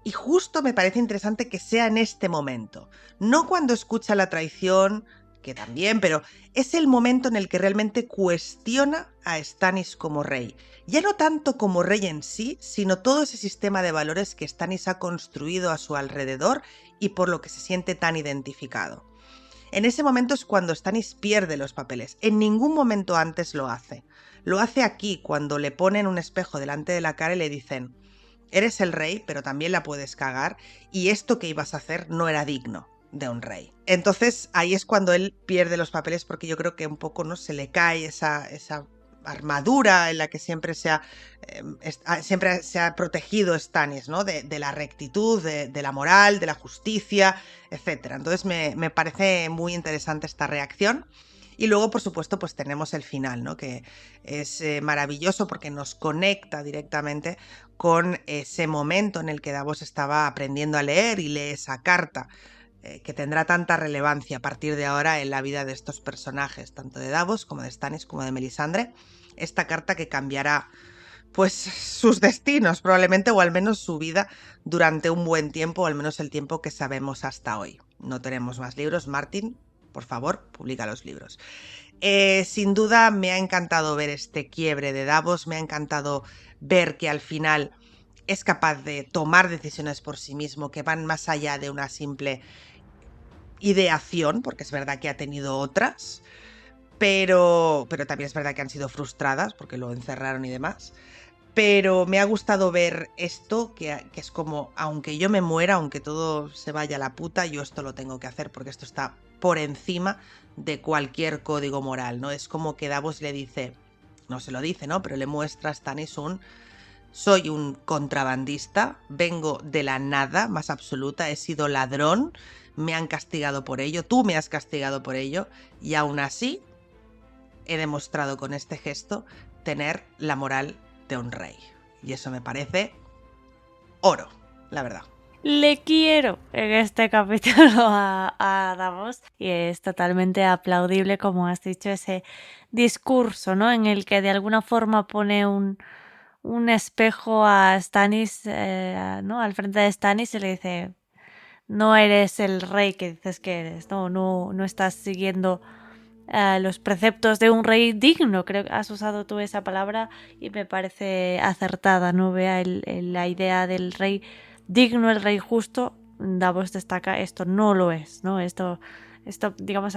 y justo me parece interesante que sea en este momento, no cuando escucha la traición, que también, pero es el momento en el que realmente cuestiona a Stannis como rey. Ya no tanto como rey en sí, sino todo ese sistema de valores que Stannis ha construido a su alrededor y por lo que se siente tan identificado. En ese momento es cuando Stannis pierde los papeles. En ningún momento antes lo hace. Lo hace aquí, cuando le ponen un espejo delante de la cara y le dicen: eres el rey, pero también la puedes cagar, y esto que ibas a hacer no era digno de un rey. Entonces ahí es cuando él pierde los papeles, porque yo creo que un poco, ¿no?, se le cae esa armadura en la que siempre se ha protegido Stannis, ¿no?, de la rectitud, de la moral, de la justicia, etc. Entonces me parece muy interesante esta reacción. Y luego, por supuesto, pues tenemos el final, ¿no?, que es maravilloso porque nos conecta directamente con ese momento en el que Davos estaba aprendiendo a leer y lee esa carta, que tendrá tanta relevancia a partir de ahora en la vida de estos personajes, tanto de Davos como de Stannis como de Melisandre. Esta carta que cambiará pues sus destinos probablemente, o al menos su vida durante un buen tiempo, o al menos el tiempo que sabemos hasta hoy. No tenemos más libros. Martin, por favor, publica los libros. Sin duda me ha encantado ver este quiebre de Davos, me ha encantado ver que al final es capaz de tomar decisiones por sí mismo que van más allá de una simple ideación, porque es verdad que ha tenido otras, pero también es verdad que han sido frustradas porque lo encerraron y demás. Pero me ha gustado ver esto, que es como, aunque yo me muera, aunque todo se vaya a la puta, yo esto lo tengo que hacer porque esto está por encima de cualquier código moral, ¿no? Es como que Davos le dice, no se lo dice, ¿no?, pero le muestra a Stannis soy un contrabandista, vengo de la nada más absoluta, he sido ladrón, me han castigado por ello, tú me has castigado por ello, y aún así he demostrado con este gesto tener la moral de un rey. Y eso me parece oro, la verdad. Le quiero en este capítulo a Davos, y es totalmente aplaudible, como has dicho, ese discurso, ¿no?, en el que de alguna forma pone un espejo a Stannis, ¿no?, al frente de Stannis, y le dice: no eres el rey que dices que eres, no estás siguiendo los preceptos de un rey digno. Creo que has usado tú esa palabra y me parece acertada, ¿no? Vea la idea del rey digno, el rey justo. Davos destaca, esto no lo es, ¿no? Esto digamos,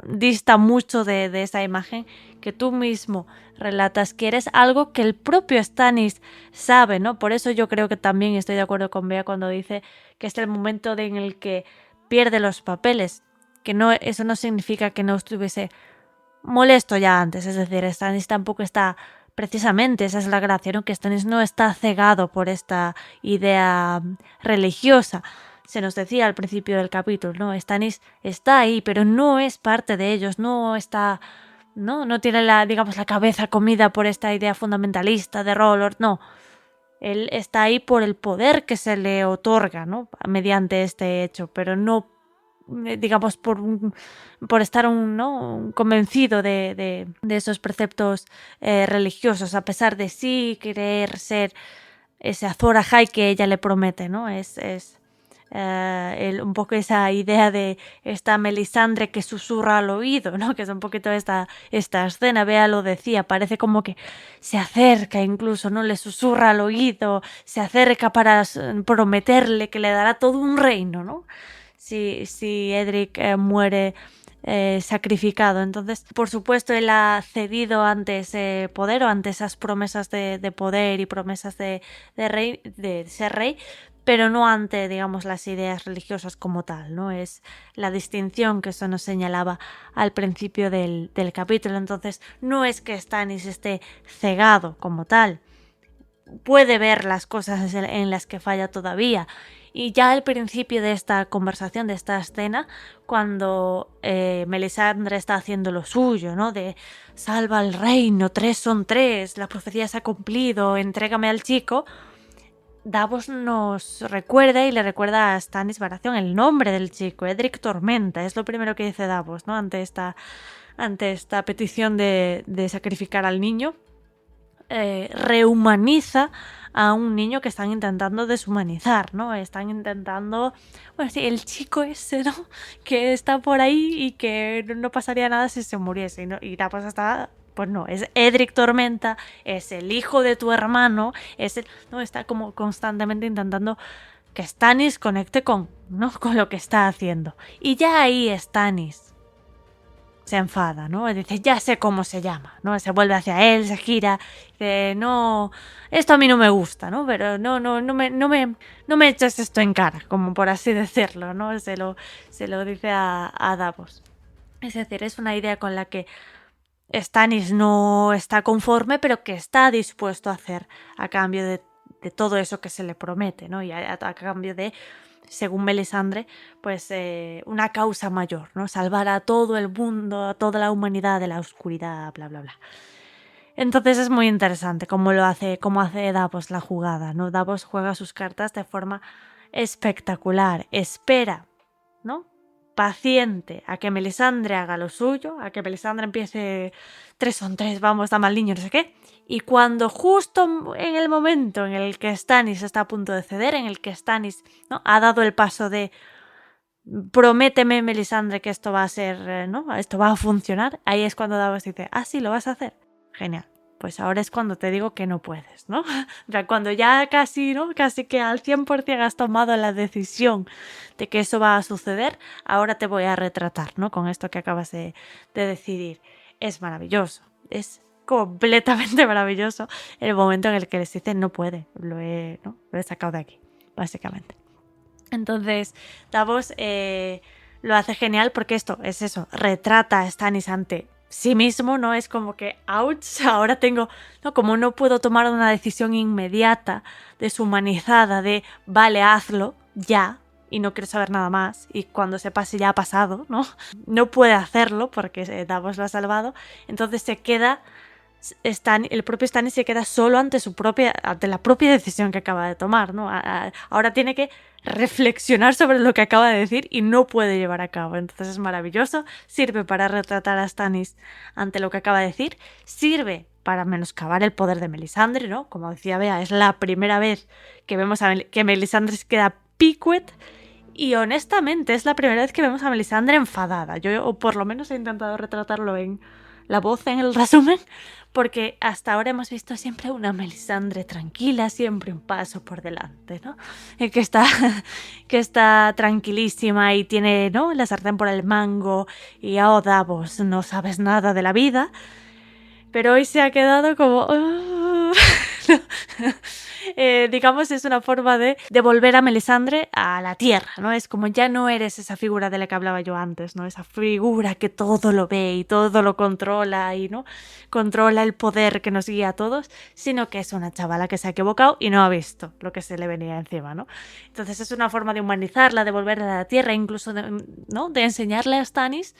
dista mucho de esa imagen que tú mismo relatas, que eres algo que el propio Stannis sabe, ¿no? Por eso yo creo que también estoy de acuerdo con Bea cuando dice que es el momento en el que pierde los papeles, que no, eso no significa que no estuviese molesto ya antes, es decir, Stannis tampoco está, precisamente esa es la gracia, ¿no?, que Stannis no está cegado por esta idea religiosa. Se nos decía al principio del capítulo, ¿no? Stannis está ahí, pero no es parte de ellos, no está, no tiene la cabeza comida por esta idea fundamentalista de R'hllor, no. Él está ahí por el poder que se le otorga, ¿no?, mediante este hecho, pero no, digamos, por estar convencido de esos preceptos religiosos, a pesar de sí querer ser ese Azor Ahai que ella le promete, ¿no? Es un poco esa idea de esta Melisandre que susurra al oído, ¿no?, que es un poquito esta escena. Bea lo decía, parece como que se acerca, incluso, ¿no?, le susurra al oído, se acerca para prometerle que le dará todo un reino, ¿no?, si Edric muere sacrificado. Entonces, por supuesto, él ha cedido ante ese poder, o ante esas promesas de poder y promesas de ser rey, pero no ante, digamos, las ideas religiosas como tal, ¿no? Es la distinción que eso nos señalaba al principio del capítulo. Entonces, no es que Stannis esté cegado como tal, puede ver las cosas en las que falla todavía. Y ya al principio de esta conversación, de esta escena, cuando Melisandre está haciendo lo suyo, ¿no?, de salva al reino, 3 son 3, la profecía se ha cumplido, entrégame al chico, Davos nos recuerda y le recuerda a Stannis Baratheon el nombre del chico, Edric Tormenta. Es lo primero que dice Davos, ¿no?, ante esta petición de sacrificar al niño. rehumaniza a un niño que están intentando deshumanizar, ¿no? Están intentando, bueno, sí, el chico ese, ¿no? Que está por ahí y que no pasaría nada si se muriese, ¿no? Y Davos está, pues no, es Edric Tormenta, es el hijo de tu hermano, no, está como constantemente intentando que Stannis conecte con, ¿no? Con lo que está haciendo. Y ya ahí Stannis se enfada, ¿no? Dice, ya sé cómo se llama, ¿no? Se vuelve hacia él, se gira, dice, no, esto a mí no me gusta, ¿no? Pero no me eches esto en cara, como por así decirlo, ¿no? Se lo dice a Davos. Es decir, es una idea con la que Stannis no está conforme, pero que está dispuesto a hacer a cambio de todo eso que se le promete, ¿no? Y a cambio de, según Melisandre, pues una causa mayor, ¿no? Salvar a todo el mundo, a toda la humanidad de la oscuridad, bla, bla, bla. Entonces es muy interesante cómo hace Davos la jugada, ¿no? Davos juega sus cartas de forma espectacular. Espera, ¿no? Paciente a que Melisandre haga lo suyo, a que Melisandre empiece 3 son 3, vamos, da mal niño, no sé qué. Y cuando justo en el momento en el que Stannis está a punto de ceder, en el que Stannis, ¿no?, ha dado el paso de prométeme, Melisandre, que esto va a ser, ¿no?, esto va a funcionar, ahí es cuando Davos dice, ah, sí, lo vas a hacer. Genial. Pues ahora es cuando te digo que no puedes, ¿no? O sea, cuando ya casi, ¿no? Casi que al 100% has tomado la decisión de que eso va a suceder, ahora te voy a retratar, ¿no? Con esto que acabas de decidir. Es maravilloso. Es completamente maravilloso el momento en el que les dicen no puede. Lo he sacado de aquí, básicamente. Entonces, Davos lo hace genial porque esto es eso, retrata a Stannis ante sí mismo, ¿no? Es como que, ouch, ahora tengo, ¿no? Como no puedo tomar una decisión inmediata, deshumanizada, de, vale, hazlo, ya, y no quiero saber nada más, y cuando se pase ya ha pasado, ¿no? No puede hacerlo porque Davos lo ha salvado, entonces se queda, el propio Stannis se queda solo ante la propia decisión que acaba de tomar, ¿no? Ahora tiene que reflexionar sobre lo que acaba de decir y no puede llevar a cabo. Entonces es maravilloso, sirve para retratar a Stannis ante lo que acaba de decir, sirve para menoscabar el poder de Melisandre, ¿no? Como decía Bea, es la primera vez que vemos que Melisandre se queda picuet y honestamente es la primera vez que vemos a Melisandre enfadada. Yo, o por lo menos he intentado retratarlo en la voz en el resumen, porque hasta ahora hemos visto siempre una Melisandre tranquila, siempre un paso por delante, ¿no? Que está tranquilísima y tiene, ¿no?, la sartén por el mango y oh, Davos, no sabes nada de la vida, pero hoy se ha quedado como... digamos, es una forma de devolver a Melisandre a la tierra, ¿no? Es como ya no eres esa figura de la que hablaba yo antes, ¿no? Esa figura que todo lo ve y todo lo controla y, ¿no?, controla el poder que nos guía a todos, sino que es una chavala que se ha equivocado y no ha visto lo que se le venía encima, ¿no? Entonces es una forma de humanizarla, de devolverla a la tierra, incluso ¿no?, de enseñarle a Stannis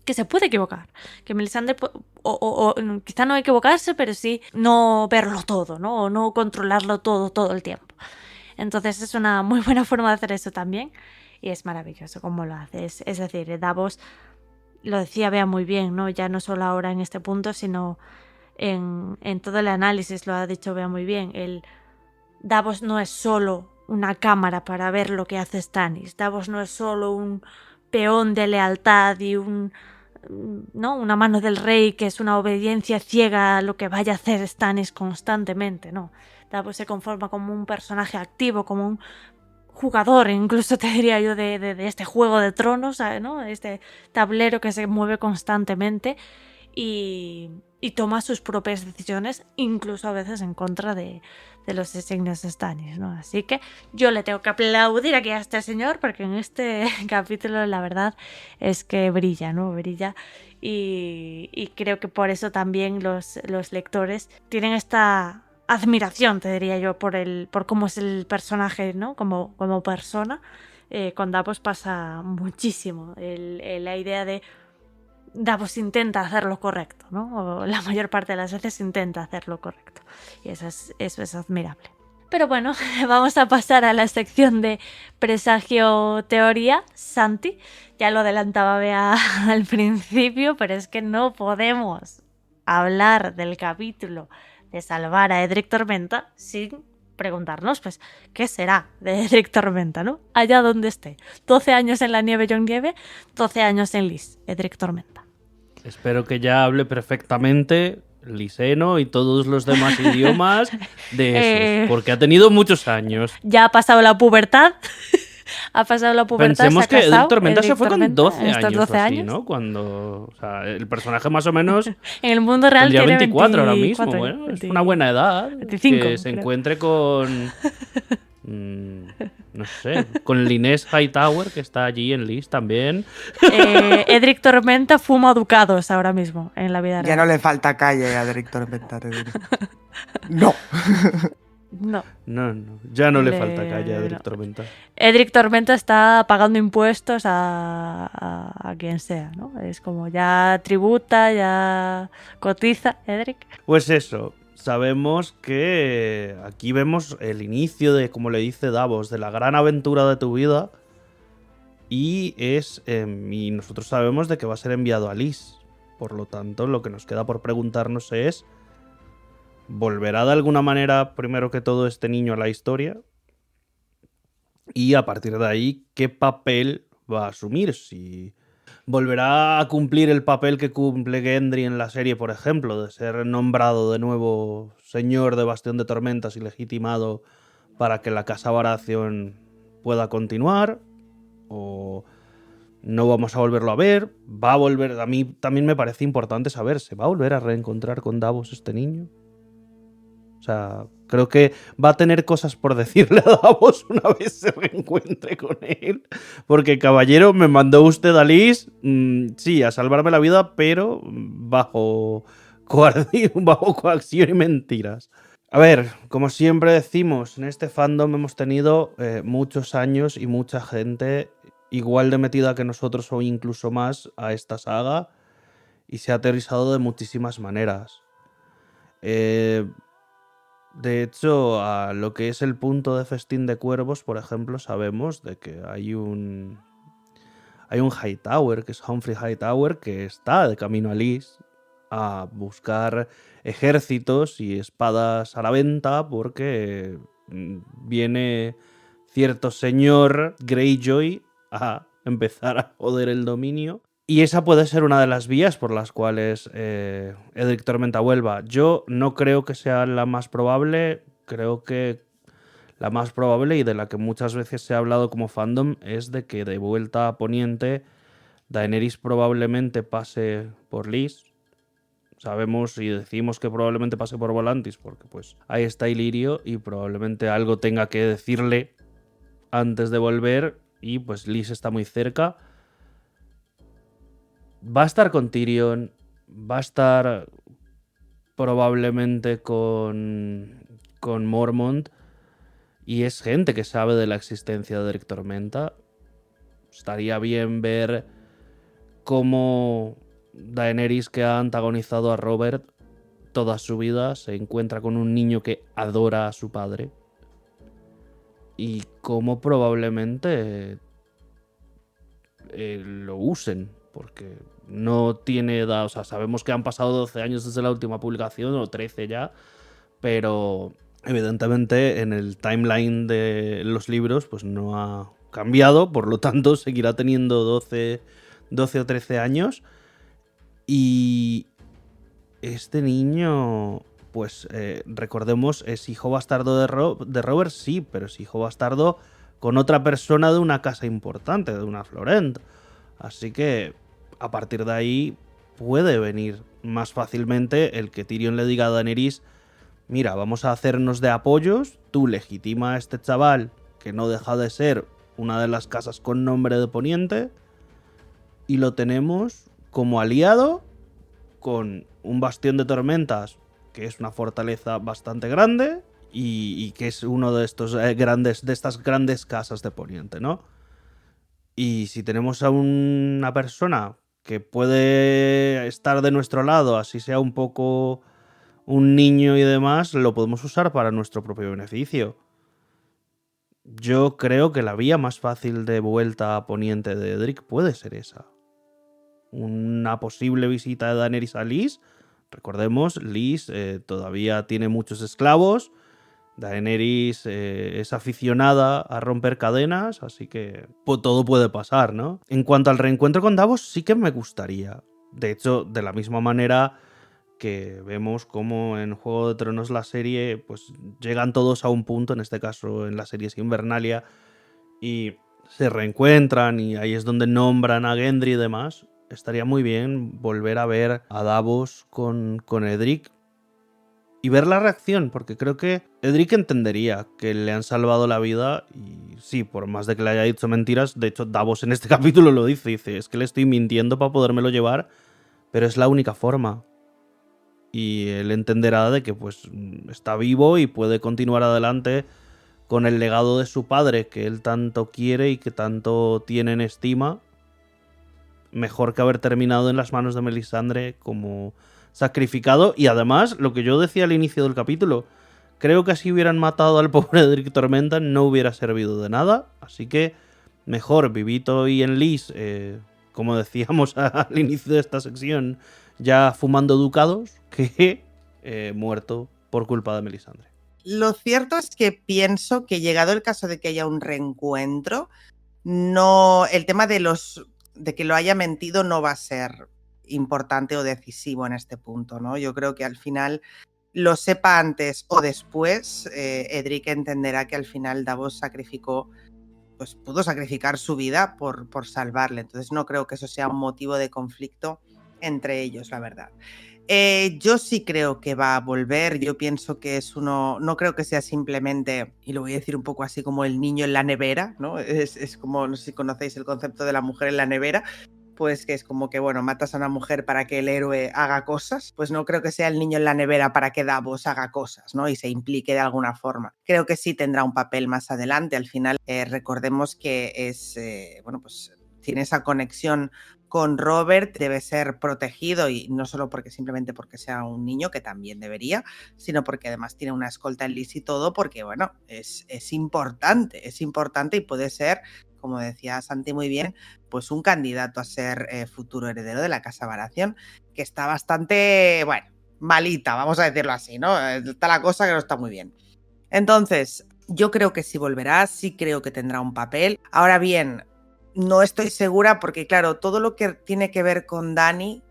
que se puede equivocar, que Melisandre o quizá no equivocarse, pero sí no verlo todo, ¿no? O no controlarlo todo el tiempo. Entonces es una muy buena forma de hacer eso también y es maravilloso cómo lo hace. Es decir, Davos, lo decía Bea muy bien, ¿no? Ya no solo ahora en este punto, sino en todo el análisis, lo ha dicho Bea muy bien. Davos no es solo una cámara para ver lo que hace Stannis. Davos no es solo un peón de lealtad y ¿no?, una mano del rey que es una obediencia ciega a lo que vaya a hacer Stannis constantemente, no. Davos se conforma como un personaje activo, como un jugador, incluso te diría yo, de este Juego de Tronos, ¿no?, este tablero que se mueve constantemente y toma sus propias decisiones, incluso a veces en contra de los designios de Stannis, ¿no? Así que yo le tengo que aplaudir aquí a este señor porque en este capítulo la verdad es que brilla, ¿no? Brilla y creo que por eso también los lectores tienen esta admiración, te diría yo, por cómo es el personaje, ¿no?, como persona. Con Davos pasa muchísimo la idea de Davos intenta hacer lo correcto, ¿no? O la mayor parte de las veces intenta hacer lo correcto. Y eso es admirable. Pero bueno, vamos a pasar a la sección de presagio teoría. Santi, ya lo adelantaba Bea al principio, pero es que no podemos hablar del capítulo de salvar a Edric Tormenta sin preguntarnos, pues, ¿qué será de Edric Tormenta, no? Allá donde esté. 12 años en la nieve, Jon Nieve, 12 años en Lys, Edric Tormenta. Espero que ya hable perfectamente liseno y todos los demás idiomas de esos, porque ha tenido muchos años. Ya ha pasado la pubertad. Ha pasado la pubertad. Pensemos se ha que casado, Edric Tormenta se fue con Tormenta, 12 estos años 12 o así, años. ¿no? Cuando, o sea, el personaje más o menos En el mundo real tendría tiene 24 ahora mismo. 24, Bueno, es 20, una buena edad 25, que se creo. encuentre con... no sé, con Lyness Hightower, que está allí en Lys también. Edric Tormenta fuma ducados ahora mismo en la vida Ya real. no le falta calle a Edric Tormenta, te diré. No. No. No, ya no le Le- falta calle a Edric no. Tormenta. Edric Tormenta está pagando impuestos a quien sea, ¿no? Es como ya tributa, ya cotiza, Edric. Pues eso, sabemos que aquí vemos el inicio de, como le dice Davos, de la gran aventura de tu vida. Y y nosotros sabemos de que va a ser enviado a Lys. Por lo tanto, lo que nos queda por preguntarnos es: ¿volverá de alguna manera, primero que todo, este niño a la historia? Y a partir de ahí, ¿qué papel va a asumir? Si volverá a cumplir el papel que cumple Gendry en la serie, por ejemplo, de ser nombrado de nuevo señor de Bastión de Tormentas y legitimado para que la Casa Baratheon pueda continuar, o no vamos a volverlo a ver. Va a volver. A mí también me parece importante saber, ¿se va a volver a reencontrar con Davos este niño? O sea, creo que va a tener cosas por decirle a Davos una vez se reencuentre con él. Porque, caballero, me mandó usted a Lys, sí, a salvarme la vida, pero bajo coacción y mentiras. A ver, como siempre decimos, en este fandom hemos tenido muchos años y mucha gente igual de metida que nosotros o incluso más a esta saga, y se ha aterrizado de muchísimas maneras. De hecho, a lo que es el punto de Festín de Cuervos, por ejemplo, sabemos de que hay un Hightower, que es Humphrey Hightower, que está de camino a Lys a buscar ejércitos y espadas a la venta porque viene cierto señor Greyjoy a empezar a joder el dominio. Y esa puede ser una de las vías por las cuales Edric Tormenta vuelva. Yo no creo que sea la más probable. Creo que la más probable, y de la que muchas veces se ha hablado como fandom, es de que de vuelta a Poniente Daenerys probablemente pase por Lys. Sabemos y decimos que probablemente pase por Volantis porque pues ahí está Illyrio y probablemente algo tenga que decirle antes de volver, y pues Lys está muy cerca. Va a estar con Tyrion, va a estar probablemente con Mormont, y es gente que sabe de la existencia de Edric Tormenta. Estaría bien ver cómo Daenerys, que ha antagonizado a Robert toda su vida, se encuentra con un niño que adora a su padre, y cómo probablemente lo usen. Porque no tiene edad, o sea, sabemos que han pasado 12 años desde la última publicación, o 13 ya, pero evidentemente en el timeline de los libros pues no ha cambiado, por lo tanto seguirá teniendo 12 o 13 años. Y este niño, pues recordemos, es hijo bastardo de Robert, sí, pero es hijo bastardo con otra persona de una casa importante, de una Florent. Así que a partir de ahí puede venir más fácilmente el que Tyrion le diga a Daenerys: mira, vamos a hacernos de apoyos, tú legitima a este chaval que no deja de ser una de las casas con nombre de Poniente, y lo tenemos como aliado con un Bastión de Tormentas, que es una fortaleza bastante grande y que es uno de estos de estas grandes casas de Poniente, ¿no? Y si tenemos a una persona que puede estar de nuestro lado, así sea un poco un niño y demás, lo podemos usar para nuestro propio beneficio. Yo creo que la vía más fácil de vuelta a Poniente de Edric puede ser esa. Una posible visita de Daenerys a Lys, Recordemos, Lys todavía tiene muchos esclavos, Daenerys es aficionada a romper cadenas, así que pues, todo puede pasar, ¿no? En cuanto al reencuentro con Davos, sí que me gustaría. De hecho, de la misma manera que vemos como en Juego de Tronos la serie, pues llegan todos a un punto, en este caso en la serie Invernalia, y se reencuentran y ahí es donde nombran a Gendry y demás. Estaría muy bien volver a ver a Davos con Edric y ver la reacción, porque creo que Edric entendería que le han salvado la vida y sí, por más de que le haya dicho mentiras, de hecho Davos en este capítulo lo dice, es que le estoy mintiendo para podérmelo llevar, pero es la única forma. Y él entenderá de que pues está vivo y puede continuar adelante con el legado de su padre, que él tanto quiere y que tanto tiene en estima. Mejor que haber terminado en las manos de Melisandre como sacrificado. Y además, lo que yo decía al inicio del capítulo, creo que si hubieran matado al pobre Edric Tormenta no hubiera servido de nada. Así que mejor vivito y en Lys, como decíamos al inicio de esta sección, ya fumando ducados, que muerto por culpa de Melisandre. Lo cierto es que pienso que llegado el caso de que haya un reencuentro, no, el tema de que lo haya mentido no va a ser importante o decisivo en este punto, ¿no? Yo creo que al final, lo sepa antes o después, Edric entenderá que al final Davos pudo sacrificar su vida por salvarle. Entonces no creo que eso sea un motivo de conflicto entre ellos, la verdad. Yo sí creo que va a volver. Yo pienso que no creo que sea simplemente, y lo voy a decir un poco así como el niño en la nevera, ¿no? Es como, no sé si conocéis el concepto de la mujer en la nevera, pues que es como que, bueno, matas a una mujer para que el héroe haga cosas. Pues no creo que sea el niño en la nevera para que Davos haga cosas, ¿no? Y se implique de alguna forma. Creo que sí tendrá un papel más adelante. Al final, recordemos que pues tiene esa conexión con Robert, debe ser protegido y no solo simplemente porque sea un niño, que también debería, sino porque además tiene una escolta en Lys y todo, porque bueno, es importante y puede ser, como decía Santi muy bien, pues un candidato a ser futuro heredero de la Casa Baratheon, que está bastante, bueno, malita, vamos a decirlo así, ¿no? Está la cosa que no está muy bien. Entonces, yo creo que sí volverá, sí creo que tendrá un papel. Ahora bien, no estoy segura porque, claro, todo lo que tiene que ver con Dany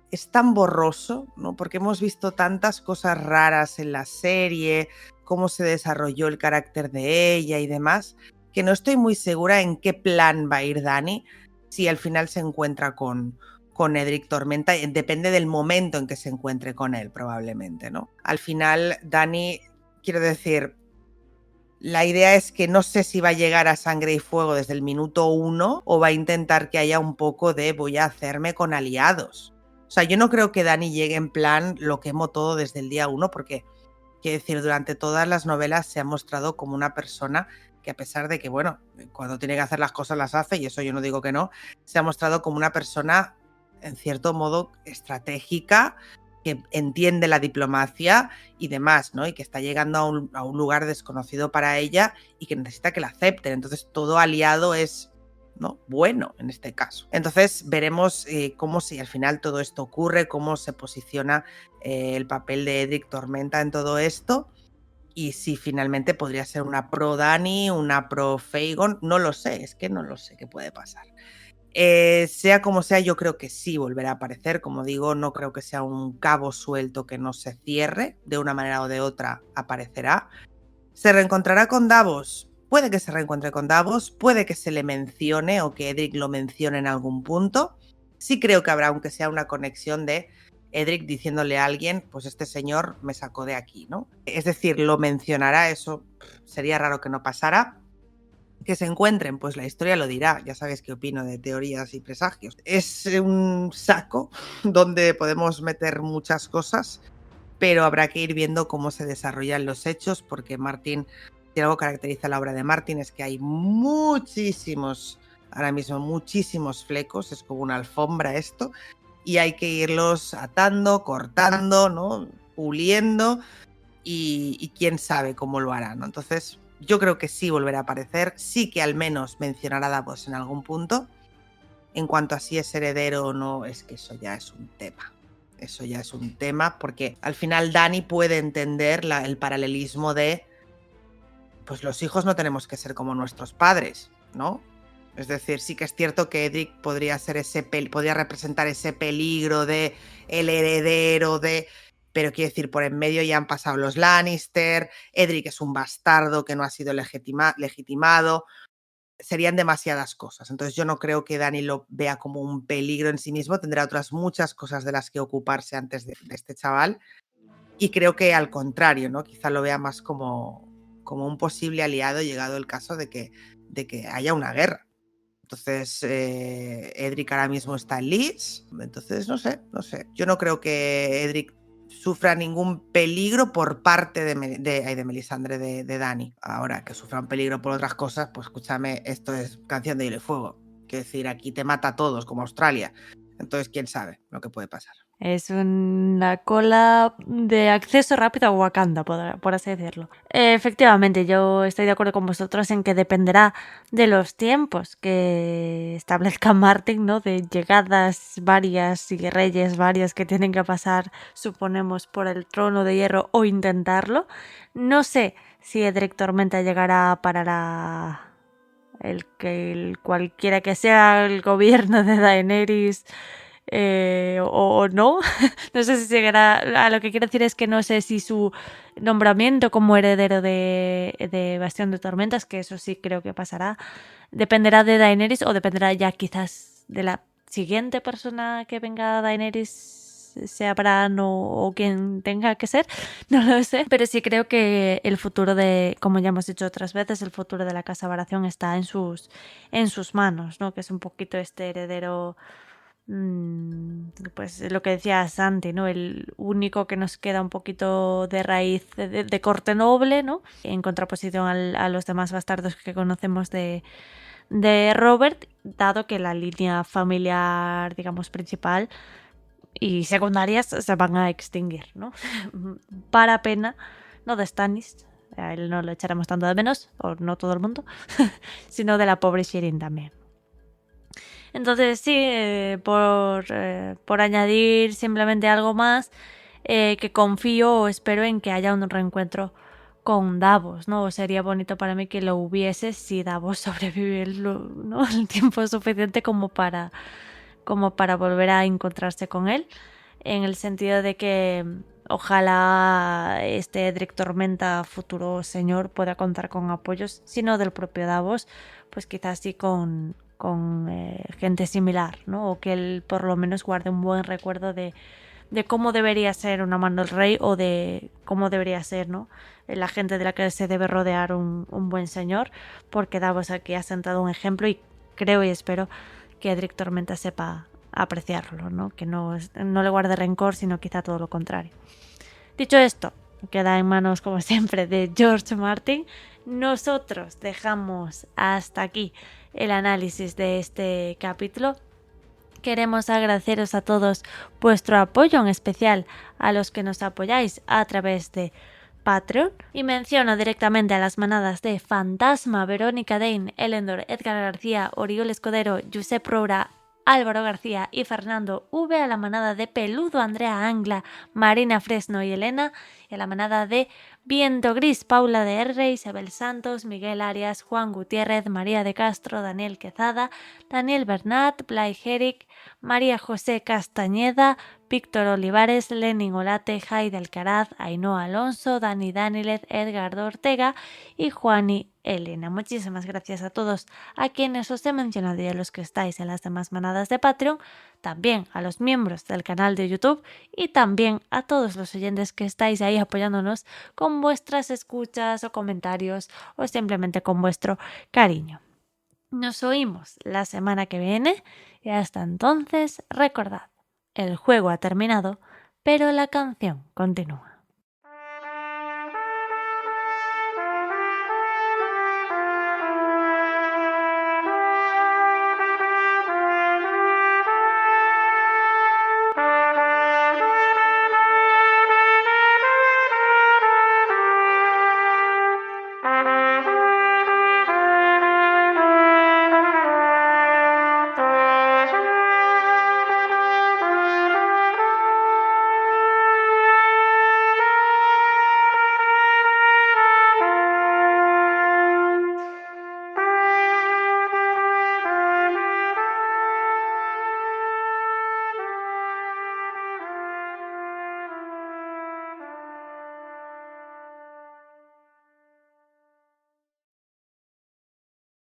es tan borroso, ¿no? Porque hemos visto tantas cosas raras en la serie, cómo se desarrolló el carácter de ella y demás, que no estoy muy segura en qué plan va a ir Dany si al final se encuentra con Edric Tormenta. Depende del momento en que se encuentre con él, probablemente, ¿no? Al final, Dany, quiero decir, la idea es que no sé si va a llegar a Sangre y Fuego desde el minuto 1 o va a intentar que haya un poco de voy a hacerme con aliados. O sea, yo no creo que Dany llegue en plan lo quemo todo desde el día 1 porque, quiero decir, durante todas las novelas se ha mostrado como una persona que a pesar de que, bueno, cuando tiene que hacer las cosas las hace, y eso yo no digo que no, se ha mostrado como una persona, en cierto modo, estratégica, que entiende la diplomacia y demás, ¿no? Y que está llegando a un lugar desconocido para ella y que necesita que la acepten. Entonces, todo aliado es, ¿no?, bueno en este caso. Entonces, veremos cómo si al final todo esto ocurre, cómo se posiciona el papel de Edric Tormenta en todo esto y si finalmente podría ser una pro Dany, una pro Fagon, no lo sé, es que no lo sé qué puede pasar. Sea como sea, yo creo que sí volverá a aparecer. Como digo, no creo que sea un cabo suelto que no se cierre. De una manera o de otra aparecerá. ¿Se reencontrará con Davos? Puede que se reencuentre con Davos, puede que se le mencione o que Edric lo mencione en algún punto. Sí creo que habrá, aunque sea una conexión de Edric diciéndole a alguien, pues este señor me sacó de aquí, ¿no? Es decir, lo mencionará, eso sería raro que no pasara. Que se encuentren, pues la historia lo dirá. Ya sabéis qué opino de teorías y presagios. Es un saco donde podemos meter muchas cosas, pero habrá que ir viendo cómo se desarrollan los hechos, porque Martin, si algo caracteriza la obra de Martin es que hay ahora mismo muchísimos flecos, es como una alfombra esto, y hay que irlos atando, cortando, ¿no?, puliendo, y quién sabe cómo lo hará, ¿no? Entonces, yo creo que sí volverá a aparecer, sí que al menos mencionará a Davos en algún punto. En cuanto a si es heredero o no, es que eso ya es un tema. Eso ya es un tema, porque al final Dani puede entender el paralelismo de, pues los hijos no tenemos que ser como nuestros padres, ¿no? Es decir, sí que es cierto que Edric podría representar ese peligro de el heredero de... Pero quiero decir, por en medio ya han pasado los Lannister, Edric es un bastardo que no ha sido legitimado, serían demasiadas cosas. Entonces yo no creo que Dani lo vea como un peligro en sí mismo, tendrá otras muchas cosas de las que ocuparse antes de este chaval. Y creo que al contrario, ¿no? Quizá lo vea más como un posible aliado llegado el caso de que haya una guerra. Entonces, Edric ahora mismo está en Leeds. Entonces, no sé. Yo no creo que Edric sufra ningún peligro por parte de Melisandre, de Dani. Ahora, que sufra un peligro por otras cosas, pues escúchame, esto es Canción de Hielo y Fuego. Quiero decir, aquí te mata a todos, como Australia. Entonces, quién sabe lo que puede pasar. Es una cola de acceso rápido a Wakanda, por así decirlo. Efectivamente, yo estoy de acuerdo con vosotros en que dependerá de los tiempos que establezca Martin, ¿no? De llegadas varias y reyes varios que tienen que pasar, suponemos, por el trono de hierro o intentarlo. No sé si Edric Tormenta llegará para cualquiera que sea el gobierno de Daenerys. O no. No sé si llegará. A lo que quiero decir es que no sé si su nombramiento como heredero de Bastión de Tormentas, que eso sí creo que pasará, dependerá de Daenerys o dependerá ya quizás de la siguiente persona que venga a Daenerys, sea Bran o quien tenga que ser, no lo sé, pero sí creo que el futuro como ya hemos dicho otras veces, el futuro de la Casa Baratheon está en sus manos, ¿no? Que es un poquito este heredero, pues lo que decía Santi, ¿no? El único que nos queda un poquito de raíz de corte noble, ¿no? En contraposición a los demás bastardos que conocemos de Robert, dado que la línea familiar, digamos, principal y secundarias se van a extinguir, ¿no? Para pena, no de Stannis, a él no lo echaremos tanto de menos, o no todo el mundo, sino de la pobre Shireen también. Entonces sí, por añadir simplemente algo más, que confío o espero en que haya un reencuentro con Davos, ¿no? Sería bonito para mí que lo hubiese si Davos sobrevive, ¿no? El tiempo suficiente como para volver a encontrarse con él, en el sentido de que ojalá este Edric Tormenta, futuro señor, pueda contar con apoyos, si no del propio Davos, pues quizás sí con gente similar, ¿no? O que él por lo menos guarde un buen recuerdo de cómo debería ser una mano del rey, o de cómo debería ser, ¿no? La gente de la que se debe rodear un buen señor, porque Davos aquí ha sentado un ejemplo y creo y espero que Edric Tormenta sepa apreciarlo, ¿no? Que no le guarde rencor, sino quizá todo lo contrario. Dicho esto, queda en manos, como siempre, de George Martin. Nosotros dejamos hasta aquí el análisis de este capítulo. Queremos agradeceros a todos vuestro apoyo, en especial a los que nos apoyáis a través de Patreon, y menciono directamente a las manadas de Fantasma, Verónica Dane, Elendor, Edgar García, Oriol Escudero, Josep Roura, Álvaro García y Fernando V, a la manada de Peludo, Andrea Angla, Marina Fresno y Elena, y a la manada de Viento Gris, Paula de R, Isabel Santos, Miguel Arias, Juan Gutiérrez, María de Castro, Daniel Quezada, Daniel Bernat, Blay Jeric, María José Castañeda, Víctor Olivares, Lenin Olate, Jaide Alcaraz, Ainhoa Alonso, Dani Danilez, Edgar Ortega y Juani Elena. Muchísimas gracias a todos a quienes os he mencionado y a los que estáis en las demás manadas de Patreon, también a los miembros del canal de YouTube y también a todos los oyentes que estáis ahí apoyándonos con vuestras escuchas o comentarios o simplemente con vuestro cariño. Nos oímos la semana que viene y hasta entonces recordad, el juego ha terminado, pero la canción continúa.